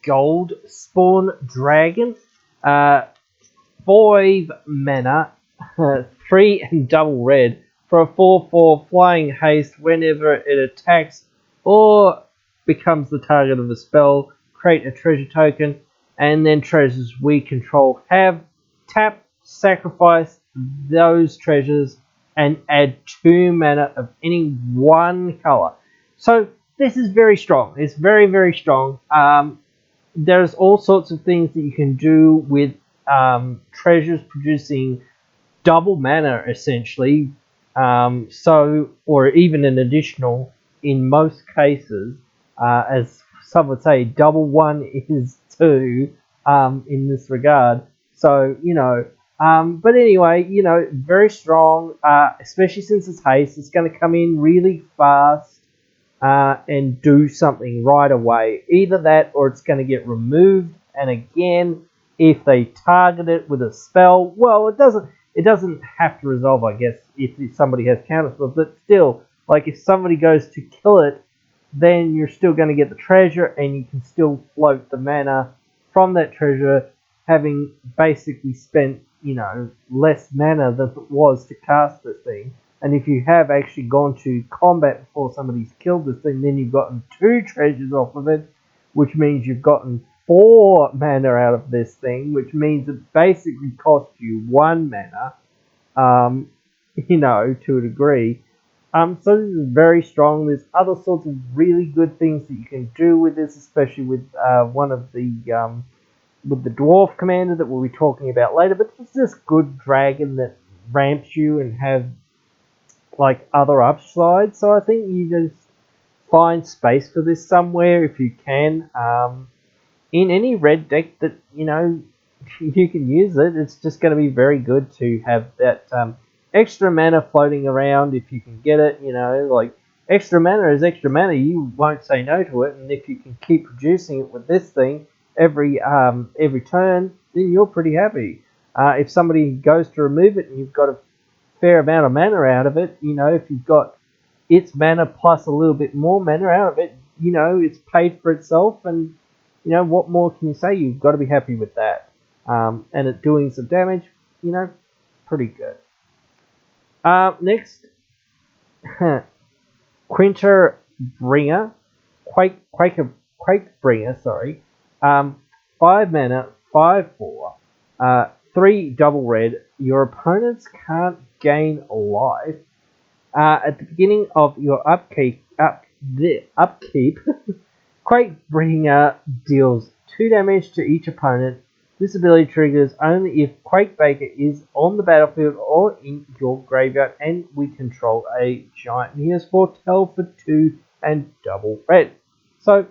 Gold Spawn Dragon, 5 mana, 3 and double red for a 4/4 flying haste. Whenever it attacks or becomes the target of a spell, create a treasure token, and then treasures we control have tap, sacrifice those treasures, and add 2 mana of any one color. So this is very strong. It's very, very strong. There's all sorts of things that you can do with treasures producing double mana essentially, or even an additional in most cases, as some would say, double one is two in this regard. So but anyway, very strong, especially since it's haste. It's going to come in really fast and do something right away. Either that, or it's going to get removed. And again, if they target it with a spell, well, it doesn't have to resolve, I guess, if somebody has counterspells, but still, like if somebody goes to kill it, then you're still going to get the treasure, and you can still float the mana from that treasure, having basically spent, less mana than it was to cast this thing. And if you have actually gone to combat before somebody's killed this thing, then you've gotten 2 treasures off of it, which means you've gotten 4 mana out of this thing, which means it basically costs you 1 mana, to a degree. So this is very strong. There's other sorts of really good things that you can do with this, especially with one of the with the dwarf commander that we'll be talking about later. But it's just good dragon that ramps you and have like other upsides. So I think you just find space for this somewhere if you can. In any red deck that you can use it, it's just going to be very good to have that extra mana floating around if you can get it. Like extra mana is extra mana. You won't say no to it, and if you can keep producing it with this thing every turn, then you're pretty happy. If somebody goes to remove it and you've got a fair amount of mana out of it, if you've got its mana plus a little bit more mana out of it, it's paid for itself, and what more can you say? You've got to be happy with that. And it doing some damage, pretty good. Next, quakebringer, quakebringer, sorry. 5 mana, 5/4, 3 double red. Your opponents can't gain life. At the beginning of your upkeep, Quakebringer deals 2 damage to each opponent. This ability triggers only if Quakebringer is on the battlefield or in your graveyard, and we control a giant. He has foretell for 2 and double red. So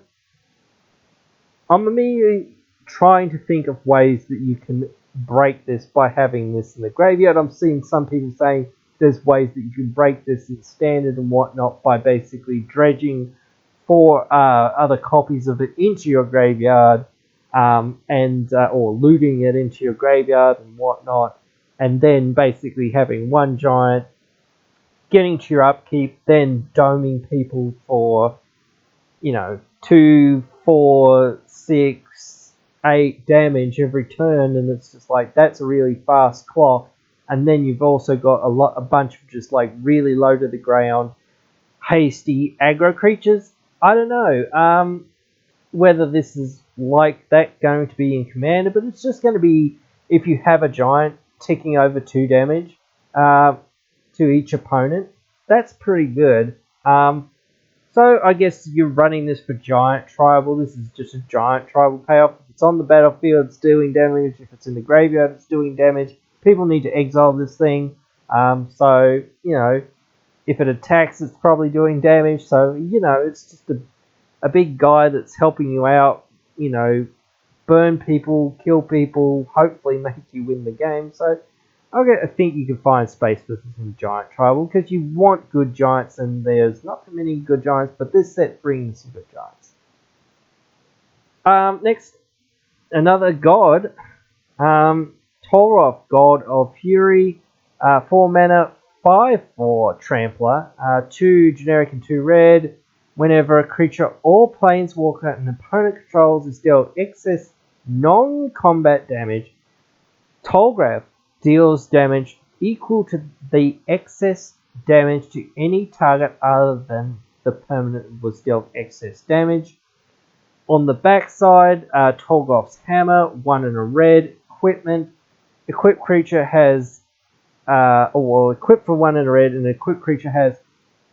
I'm immediately trying to think of ways that you can break this by having this in the graveyard. I'm seeing some people saying there's ways that you can break this in standard and whatnot by basically dredging 4 other copies of it into your graveyard, or looting it into your graveyard and whatnot, and then basically having 1 giant, getting to your upkeep, then doming people for 2, 4, 6, 8 damage every turn, and it's just like that's a really fast clock. And then you've also got a bunch of just like really low to the ground, hasty aggro creatures. I don't know whether this is like that going to be in Commander, but it's just going to be if you have a giant ticking over 2 damage to each opponent. That's pretty good. So I guess you're running this for giant tribal. This is just a giant tribal payoff. If it's on the battlefield, it's doing damage. If it's in the graveyard, it's doing damage. People need to exile this thing. So if it attacks, it's probably doing damage. So, it's just a big guy that's helping you out, burn people, kill people, hopefully make you win the game. So I think you can find space for some giant tribal, because you want good giants, and there's not too many good giants, but this set brings some good giants. Next, another god, Tolroth, God of Fury, 4 mana, 5/4 Trampler, 2 generic and 2 red. Whenever a creature or planeswalker an opponent controls is dealt excess non-combat damage, Tolgraf deals damage equal to the excess damage to any target other than the permanent was dealt excess damage. On the backside, Tolgoth's hammer, 1 and a red. Equipment. Equipped creature has, equipped for 1 and a red, and an equipped creature has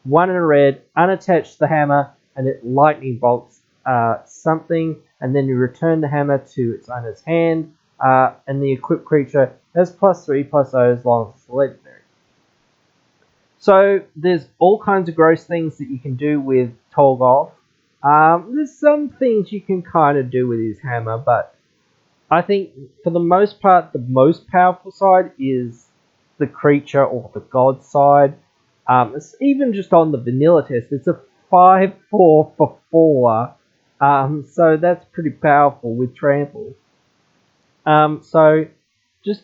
1 and a red, unattached to the hammer, and it lightning bolts something, and then you return the hammer to its owner's hand, and the equipped creature has +3/+0 as long as it's legendary. So there's all kinds of gross things that you can do with Tolgoth. There's some things you can kind of do with his hammer, but I think for the most part, the most powerful side is the creature or the god side. It's even just on the vanilla test, it's a 5/4 for 4. So that's pretty powerful with trample. So just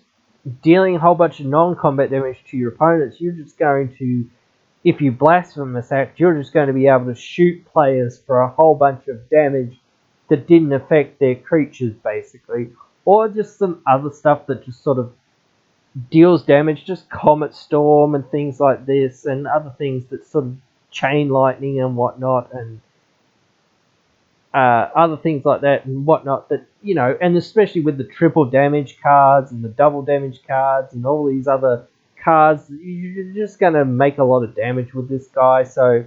dealing a whole bunch of non-combat damage to your opponents, you're just going to, if you blasphemous act, you're just going to be able to shoot players for a whole bunch of damage that didn't affect their creatures, basically. Or just some other stuff that just sort of deals damage, just Comet Storm and things like this, and other things that sort of chain lightning and whatnot, and other things like that and whatnot, that, you know, and especially with the triple damage cards and the double damage cards and all these other cards, you're just going to make a lot of damage with this guy. So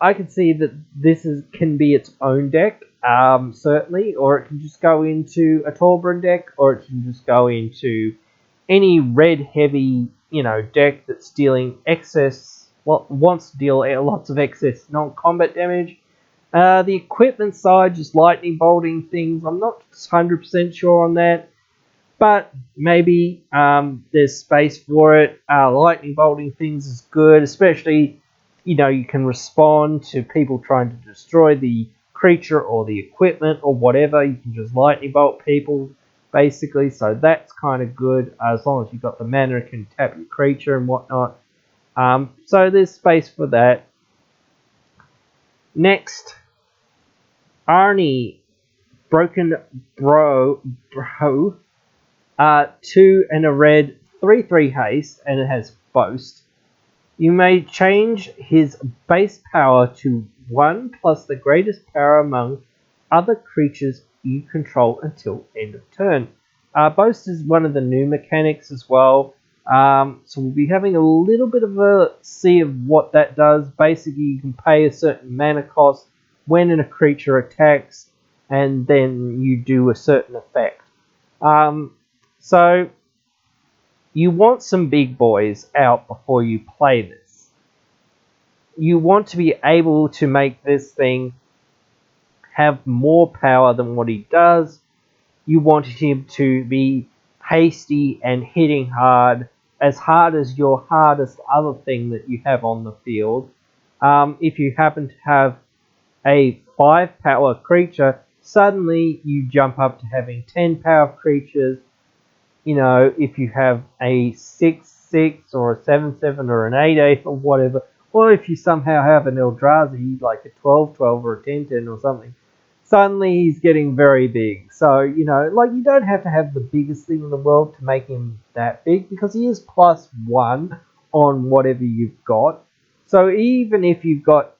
I can see that this can be its own deck, certainly, or it can just go into a Torbran deck, or it can just go into any red heavy, you know, deck that's dealing excess, well, wants to deal lots of excess non-combat damage. The equipment side, just lightning bolting things, I'm not 100% sure on that, but maybe there's space for it. Lightning bolting things is good, especially, you know, you can respond to people trying to destroy the creature or the equipment or whatever. You can just lightning bolt people, basically, so that's kind of good, as long as you've got the mana and can tap your creature and whatnot. So there's space for that. Next, Arnie, Broken Bro, 2 and a red, 3/3 haste, and it has Boast. You may change his base power to 1 plus the greatest power among other creatures you control until end of turn. Boast is one of the new mechanics as well. So we'll be having a little bit of a see of what that does. Basically, you can pay a certain mana cost when a creature attacks, and then you do a certain effect. So you want some big boys out before you play this. You want to be able to make this thing have more power than what he does. You want him to be hasty and hitting hard as your hardest other thing that you have on the field. If you happen to have a 5 power creature, suddenly you jump up to having 10 power creatures. You know, if you have a 6/6 or a 7/7 or an 8/8 or whatever, or if you somehow have an Eldrazi, like a 12/12 or a 10/10 or something, suddenly he's getting very big. So, you know, like, you don't have to have the biggest thing in the world to make him that big, because he is +1 on whatever you've got. So even if you've got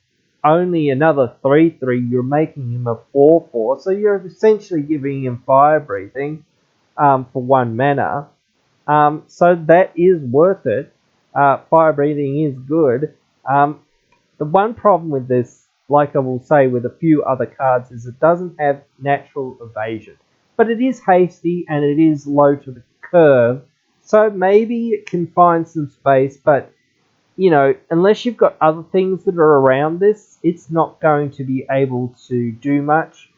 only another 3/3, you're making him a 4/4, so you're essentially giving him fire breathing for 1 mana. So that is worth it. Fire breathing is good. The one problem with this, like I will say with a few other cards, is it doesn't have natural evasion. But it is hasty and it is low to the curve, so maybe it can find some space, but, you know, unless you've got other things that are around this, it's not going to be able to do much.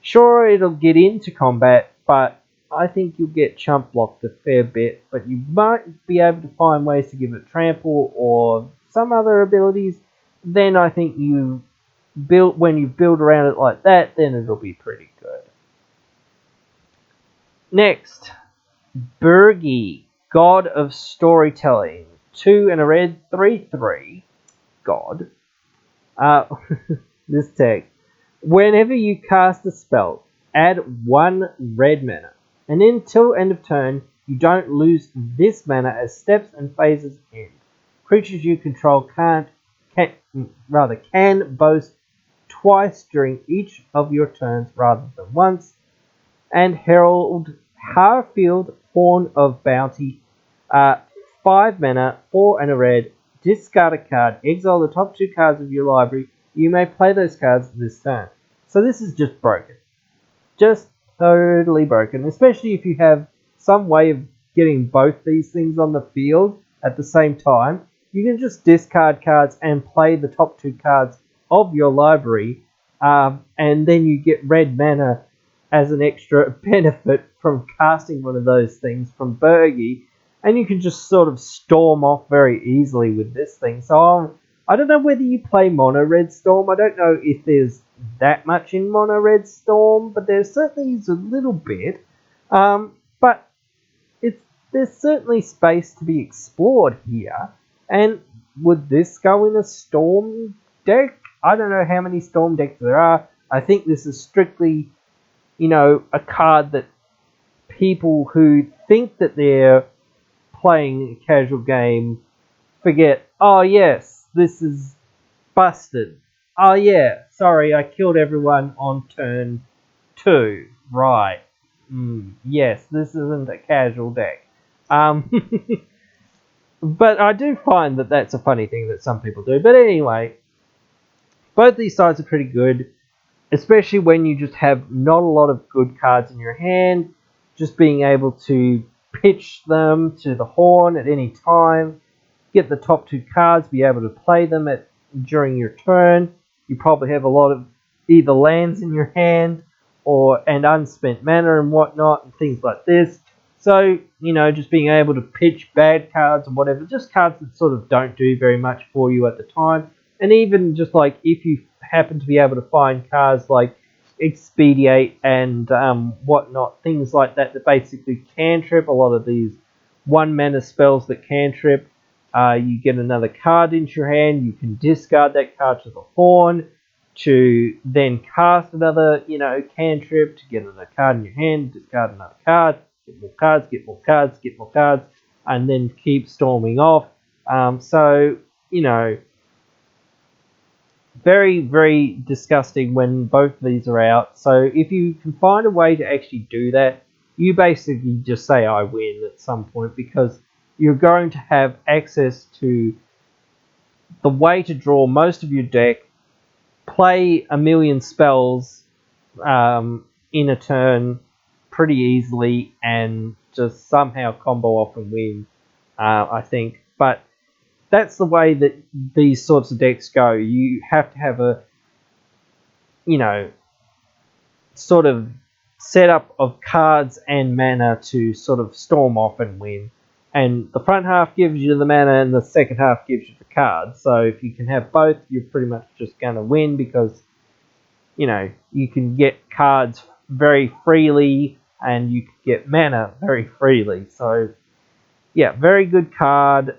Sure, it'll get into combat, but I think you'll get chump blocked a fair bit, but you might be able to find ways to give it trample or some other abilities. Then I think when you build around it like that, then it'll be pretty good. Next, Burgi, God of Storytelling, 2 and a red, 3/3 God. This tag. Whenever you cast a spell, add 1 red mana, and until end of turn, you don't lose this mana as steps and phases end. Creatures you control can boast twice during each of your turns rather than once. And Herald Harfield, Horn of Bounty, 5 mana, 4 and a red. Discard a card, exile the top 2 cards of your library. You may play those cards this turn. So this is just broken. Just totally broken, especially if you have some way of getting both these things on the field at the same time. You can just discard cards and play the top 2 cards of your library, and then you get red mana as an extra benefit from casting one of those things from Bergie, and you can just sort of storm off very easily with this thing. So I don't know whether you play Mono Red Storm. I don't know if there's that much in Mono Red Storm, but there certainly is a little bit. But there's certainly space to be explored here. And would this go in a Storm deck? I don't know how many Storm decks there are. I think this is strictly, a card that people who think that they're playing a casual game forget, oh yes, this is busted. Oh yeah, sorry, I killed everyone on turn 2. Right. Yes, this isn't a casual deck. But I do find that that's a funny thing that some people do. But anyway, both these sides are pretty good, especially when you just have not a lot of good cards in your hand. Just being able to pitch them to the horn at any time, get the top 2 cards, be able to play them during your turn. You probably have a lot of either lands in your hand and unspent mana and whatnot and things like this. So, just being able to pitch bad cards or whatever, just cards that sort of don't do very much for you at the time. And even just like if you happen to be able to find cards like Expedite and whatnot, things like that basically cantrip. A lot of these 1 mana spells that cantrip. You get another card into your hand. You can discard that card to the horn to then cast another, cantrip to get another card in your hand. Discard another card. Get more cards. Get more cards. Get more cards, and then keep storming off. So very, very disgusting when both of these are out. So if you can find a way to actually do that, you basically just say I win at some point, because you're going to have access to the way to draw most of your deck, play a million spells in a turn pretty easily, and just somehow combo off and win, I think. But that's the way that these sorts of decks go. You have to have a, sort of setup of cards and mana to sort of storm off and win. And the front half gives you the mana and the second half gives you the cards. So if you can have both, you're pretty much just going to win, because, you can get cards very freely and you can get mana very freely. So, yeah, very good card.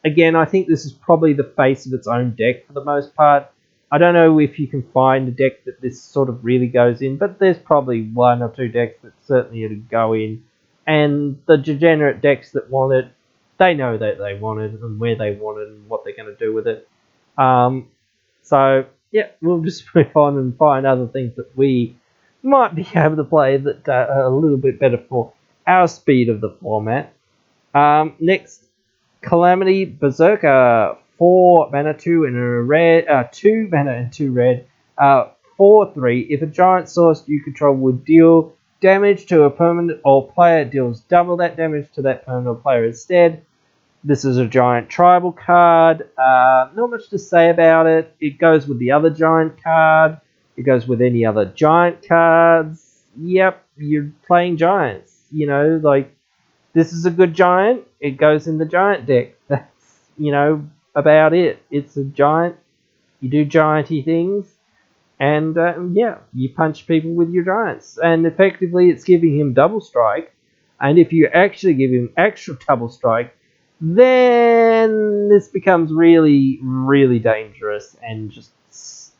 Again, I think this is probably the face of its own deck for the most part. I don't know if you can find a deck that this sort of really goes in, but there's probably 1 or 2 decks that certainly it'd go in. And the degenerate decks that want it, they know that they want it and where they want it and what they're going to do with it. So, yeah, we'll just move on and find other things that we might be able to play that are a little bit better for our speed of the format. Next, Calamity Berserker, 4 mana, 2 and a red, 2 mana and 2 red, 4/3. If a giant source you control would deal damage to a permanent or player, deals double that damage to that permanent or player instead. This is a giant tribal card. Not much to say about it. It goes with the other giant card. It goes with any other giant cards. Yep, you're playing giants. This is a good giant. It goes in the giant deck. That's, about it. It's a giant. You do gianty things. And, yeah, you punch people with your giants. And effectively, it's giving him double strike. And if you actually give him extra double strike, then this becomes really, really dangerous and just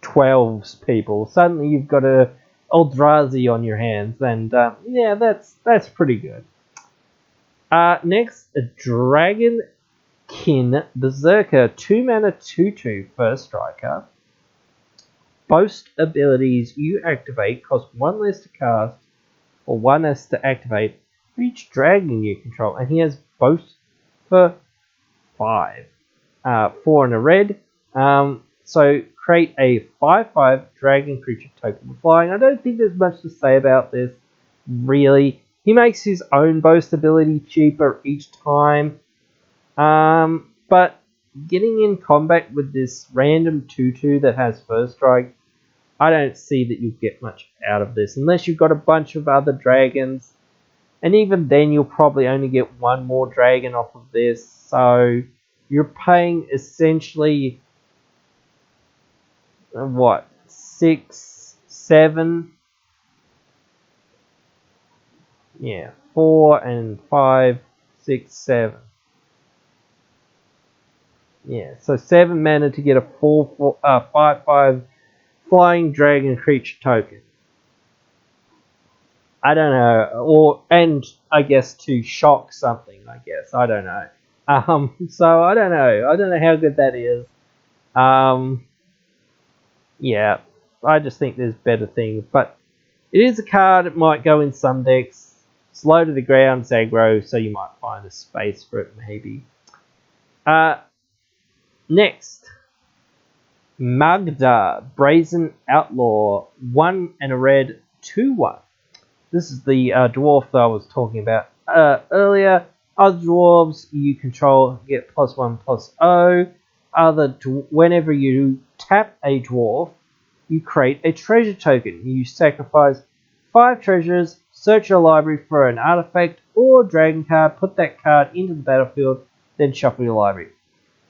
12s people. Suddenly you've got a Eldrazi on your hands. And, yeah, that's pretty good. Next, a Dragonkin Berserker, 2 mana 2/2 first striker. Boast abilities you activate cost 1 less to cast or 1 less to activate for each dragon you control, and he has boast for 5. 4 and a red. So create a 5/5 dragon creature token with flying. I don't think there's much to say about this, really. He makes his own boast ability cheaper each time. But getting in combat with this random 2/2 that has first strike, I don't see that you'll get much out of this unless you've got a bunch of other dragons. And even then, you'll probably only get one more dragon off of this. So you're paying essentially, what, 6, 7? Yeah, 4 and 5, 6, 7. Yeah, so 7 mana to get a 5/5 flying dragon creature token. I don't know, and I guess to shock something. I guess I don't know. So I don't know how good that is. Yeah, I just think there's better things, but it is a card. It might go in some decks. Slow to the ground, aggro, so you might find a space for it maybe. Next, Magda, Brazen Outlaw, 1 and a red, 2/1. This is the dwarf that I was talking about earlier. Other dwarves you control get +1/+0. Whenever you tap a dwarf, you create a treasure token. You sacrifice 5 treasures, search your library for an artifact or dragon card, put that card into the battlefield, then shuffle your library.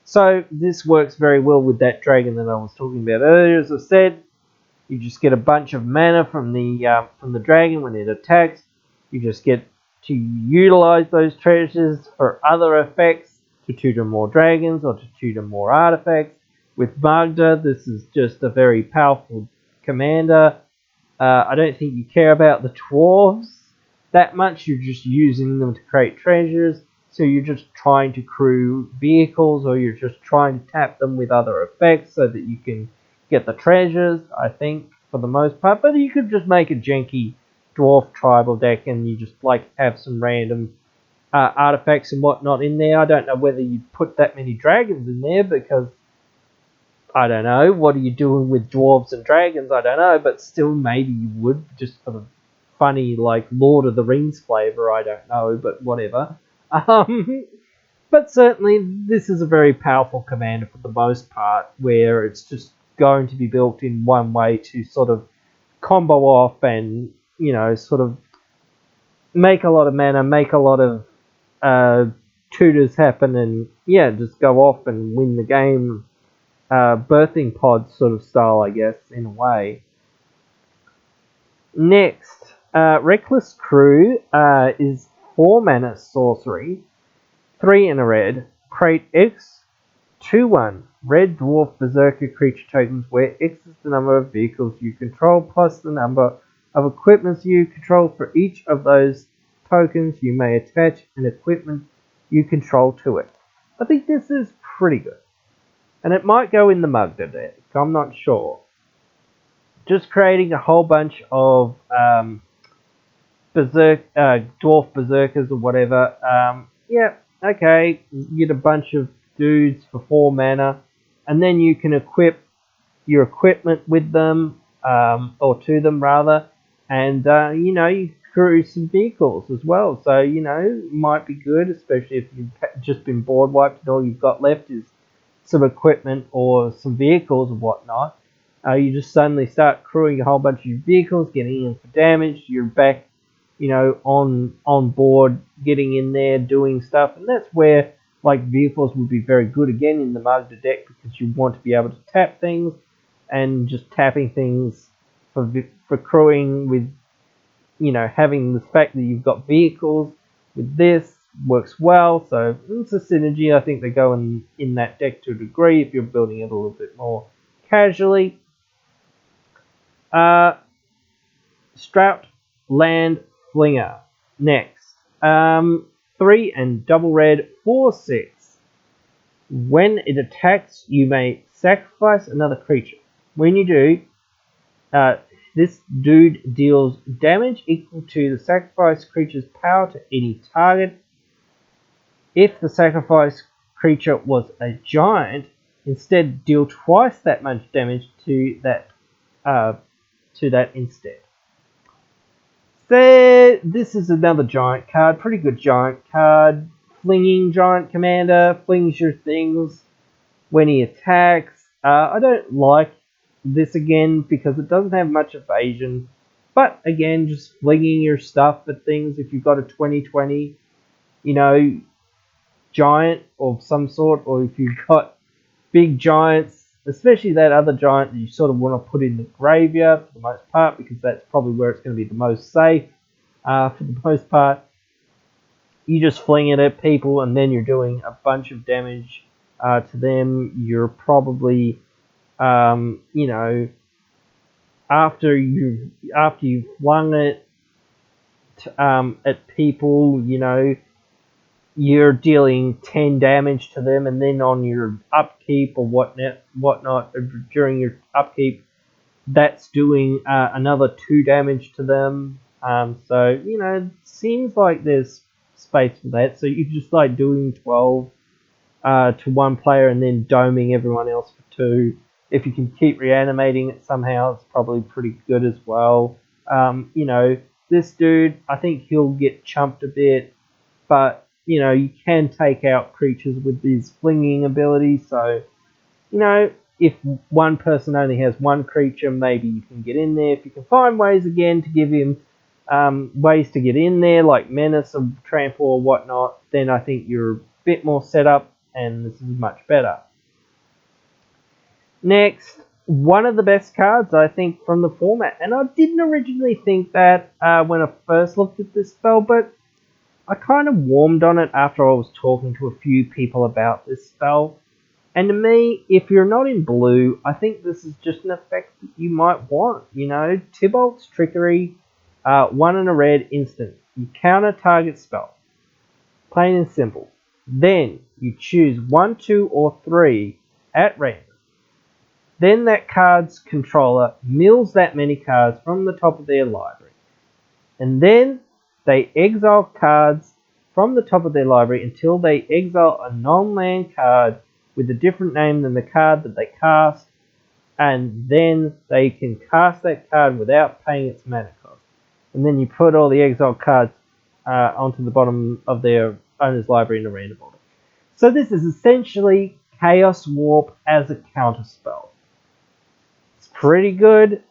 So this works very well with that dragon that I was talking about earlier. As I said, you just get a bunch of mana from the dragon when it attacks. You just get to utilize those treasures for other effects, to tutor more dragons or to tutor more artifacts. With Magda, this is just a very powerful commander. I don't think you care about the dwarves that much. You're just using them to create treasures. So you're just trying to crew vehicles, or you're just trying to tap them with other effects so that you can get the treasures, I think, for the most part. But you could just make a janky dwarf tribal deck and you just like have some random artifacts and whatnot in there. I don't know whether you'd put that many dragons in there because, I don't know, what are you doing with dwarves and dragons? I don't know, but still maybe you would, just for the funny, like, Lord of the Rings flavor. I don't know, but whatever. But certainly this is a very powerful commander for the most part, where it's just going to be built in one way to sort of combo off and, sort of make a lot of mana, make a lot of tutors happen, and yeah, just go off and win the game. Birthing pod sort of style, I guess, in a way. Next, Reckless Crew is 4 mana sorcery, 3 and a red. Create X 2/1 red dwarf berserker creature tokens where X is the number of vehicles you control plus the number of equipments you control. For each of those tokens, you may attach an equipment you control to it. I think this is pretty good. And it might go in the Magda deck, I'm not sure. Just creating a whole bunch of dwarf berserkers or whatever. Yeah, okay, you get a bunch of dudes for 4 mana, and then you can equip your equipment with them, or to them rather, and you crew some vehicles as well. So might be good, especially if you've just been board wiped and all you've got left is some equipment or some vehicles and whatnot. You just suddenly start crewing a whole bunch of vehicles, getting in for damage. You're back, on board, getting in there, doing stuff, and that's where like vehicles would be very good again in the Magda deck, because you want to be able to tap things, and just tapping things for crewing with, having the fact that you've got vehicles with this works well. So it's a synergy. I think they go in that deck to a degree if you're building it a little bit more casually. Strout Land Flinger next. 3 and double red for 6. When it attacks, you may sacrifice another creature. When you do, this dude deals damage equal to the sacrificed creature's power to any target. If the sacrificed creature was a giant, instead deal twice that much damage to that instead. So this is another giant card, pretty good giant card. Flinging giant commander, flings your things when he attacks. I don't like this again because it doesn't have much evasion. But again, just flinging your stuff at things if you've got a 2020, giant of some sort, or if you've got big giants, especially that other giant that you sort of want to put in the graveyard for the most part, because that's probably where it's going to be the most safe for the most part. You just fling it at people and then you're doing a bunch of damage to them. You're probably, after you've flung it at people, you're dealing 10 damage to them, and then on your upkeep or whatnot during your upkeep, that's doing another 2 damage to them. So, it seems like there's space for that. So you just like doing 12 to one player and then doming everyone else for 2. If you can keep reanimating it somehow, it's probably pretty good as well. This dude, I think he'll get chumped a bit, but you can take out creatures with these flinging abilities. So, if one person only has one creature, maybe you can get in there. If you can find ways again to give him ways to get in there, like menace or trample or whatnot, then I think you're a bit more set up, and this is much better. Next, one of the best cards, I think, from the format, and I didn't originally think that when I first looked at this spell, but I kind of warmed on it after I was talking to a few people about this spell. And to me, if you're not in blue, I think this is just an effect that you might want. Tybalt's Trickery, 1 and a red instant. You counter target spell. Plain and simple. Then you choose 1, 2, or 3 at random. Then that card's controller mills that many cards from the top of their library. And then they exile cards from the top of their library until they exile a non-land card with a different name than the card that they cast, and then they can cast that card without paying its mana cost. And then you put all the exiled cards onto the bottom of their owner's library in a random order. So this is essentially Chaos Warp as a counterspell. It's pretty good.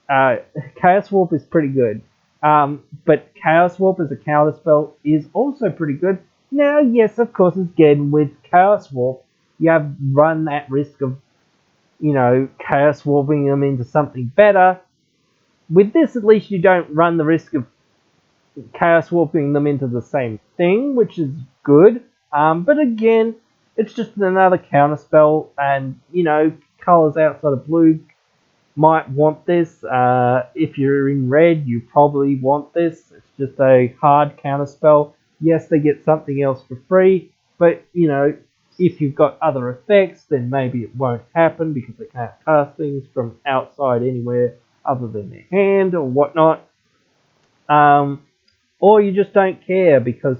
Chaos Warp is pretty good. But Chaos Warp as a counterspell is also pretty good. Now, yes, of course, again, with Chaos Warp, you have run that risk of, Chaos Warping them into something better. With this, at least you don't run the risk of Chaos Warping them into the same thing, which is good. But again, it's just another counterspell, and, colors outside of blue might want this. If you're in red, you probably want this. It's just a hard counterspell. Yes, they get something else for free, but if you've got other effects, then maybe it won't happen because they can't cast things from outside anywhere other than their hand or whatnot. Or you just don't care because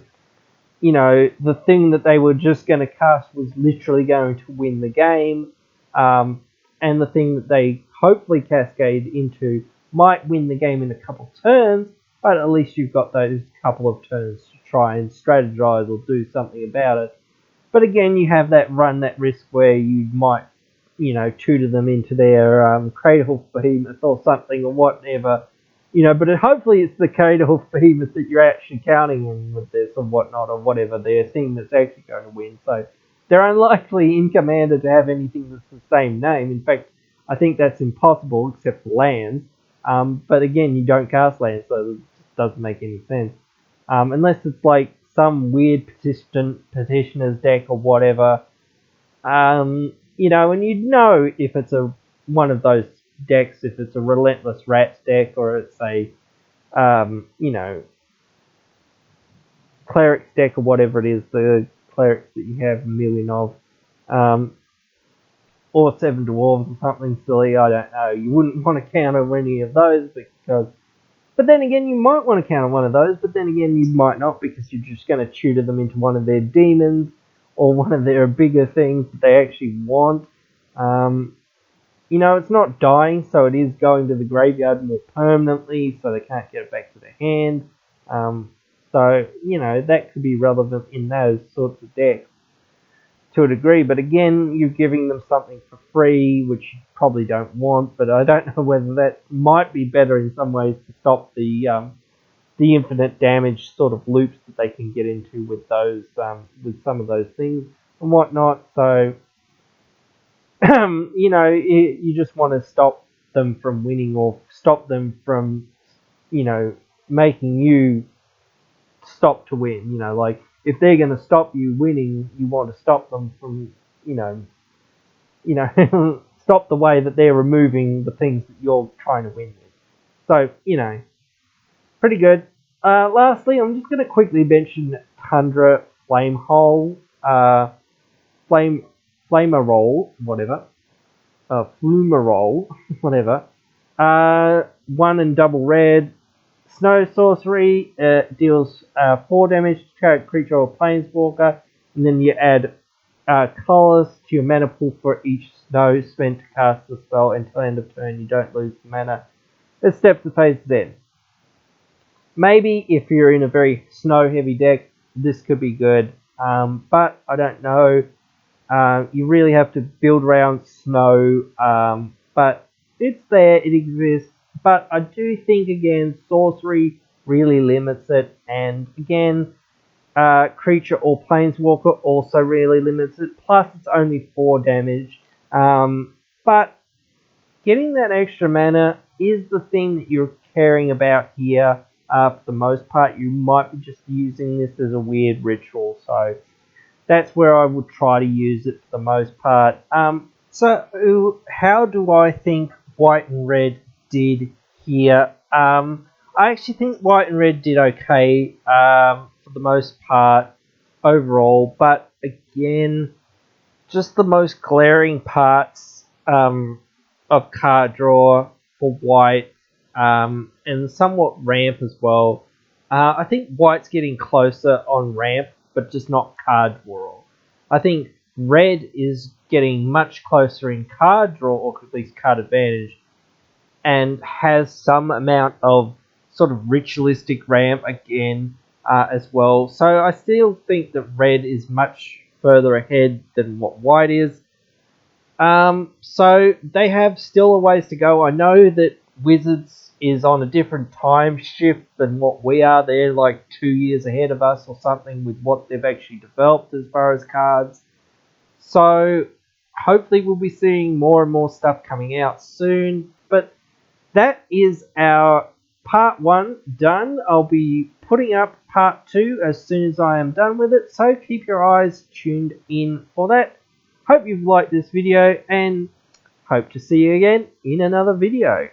the thing that they were just going to cast was literally going to win the game, and the thing that they hopefully cascade into might win the game in a couple turns, but at least you've got those couple of turns to try and strategize or do something about it. But again, you have that risk where you might, tutor them into their Cradle Behemoth or something or whatever, but hopefully it's the Cradle Behemoth that you're actually counting in with this or whatnot or whatever their thing that's actually going to win. So they're unlikely in Commander to have anything that's the same name. In fact, I think that's impossible except for lands. But again, you don't cast lands, so it just doesn't make any sense. Unless it's like some weird petitioner's deck or whatever. And if it's one of those decks, if it's a Relentless Rats deck or it's a, clerics deck or whatever it is, the clerics that you have a million of, or 7 dwarves or something silly, I don't know. You wouldn't want to counter any of those because, but then again, you might want to counter one of those, but then again, you might not because you're just going to tutor them into one of their demons or one of their bigger things that they actually want. You know, it's not dying, so it is going to the graveyard more permanently, so they can't get it back to their hand. So, you know, that could be relevant in those sorts of decks to a degree, but again, you're giving them something for free, which you probably don't want, but I don't know whether that might be better in some ways to stop the infinite damage sort of loops that they can get into with those, with some of those things and whatnot, so, you know, you just want to stop them from winning or stop them from, you know, making you stop to win, you know, like, if they're going to stop you winning, you want to stop them from, you know, stop the way that they're removing the things that you're trying to win with. So, you know, pretty good. Lastly, I'm just going to quickly mention Tundra Flamehole, Flamerole, whatever, Flumerole, whatever. 1 and double red. Snow sorcery deals 4 damage to target creature or planeswalker, and then you add colors to your mana pool for each snow spent to cast the spell until end of turn. You don't lose the mana. Let's step to phase then. Maybe if you're in a very snow heavy deck, this could be good, but I don't know. You really have to build around snow, but it's there, it exists. But I do think, again, sorcery really limits it, and again, creature or planeswalker also really limits it, plus it's only 4 damage. But getting that extra mana is the thing that you're caring about here. For the most part, you might be just using this as a weird ritual, so that's where I would try to use it for the most part. So how do I think white and red did here? I actually think white and red did okay for the most part overall, but again, just the most glaring parts of card draw for white and somewhat ramp as well. I think white's getting closer on ramp, but just not card draw. I think red is getting much closer in card draw, or at least card advantage, and has some amount of sort of ritualistic ramp again as well. So I still think that red is much further ahead than what white is. So they have still a ways to go. I know that Wizards is on a different time shift than what we are. They're like 2 years ahead of us or something with what they've actually developed as far as cards. So hopefully we'll be seeing more and more stuff coming out soon. But that is our part 1 done. I'll be putting up part 2 as soon as I am done with it. So keep your eyes tuned in for that. Hope you've liked this video and hope to see you again in another video.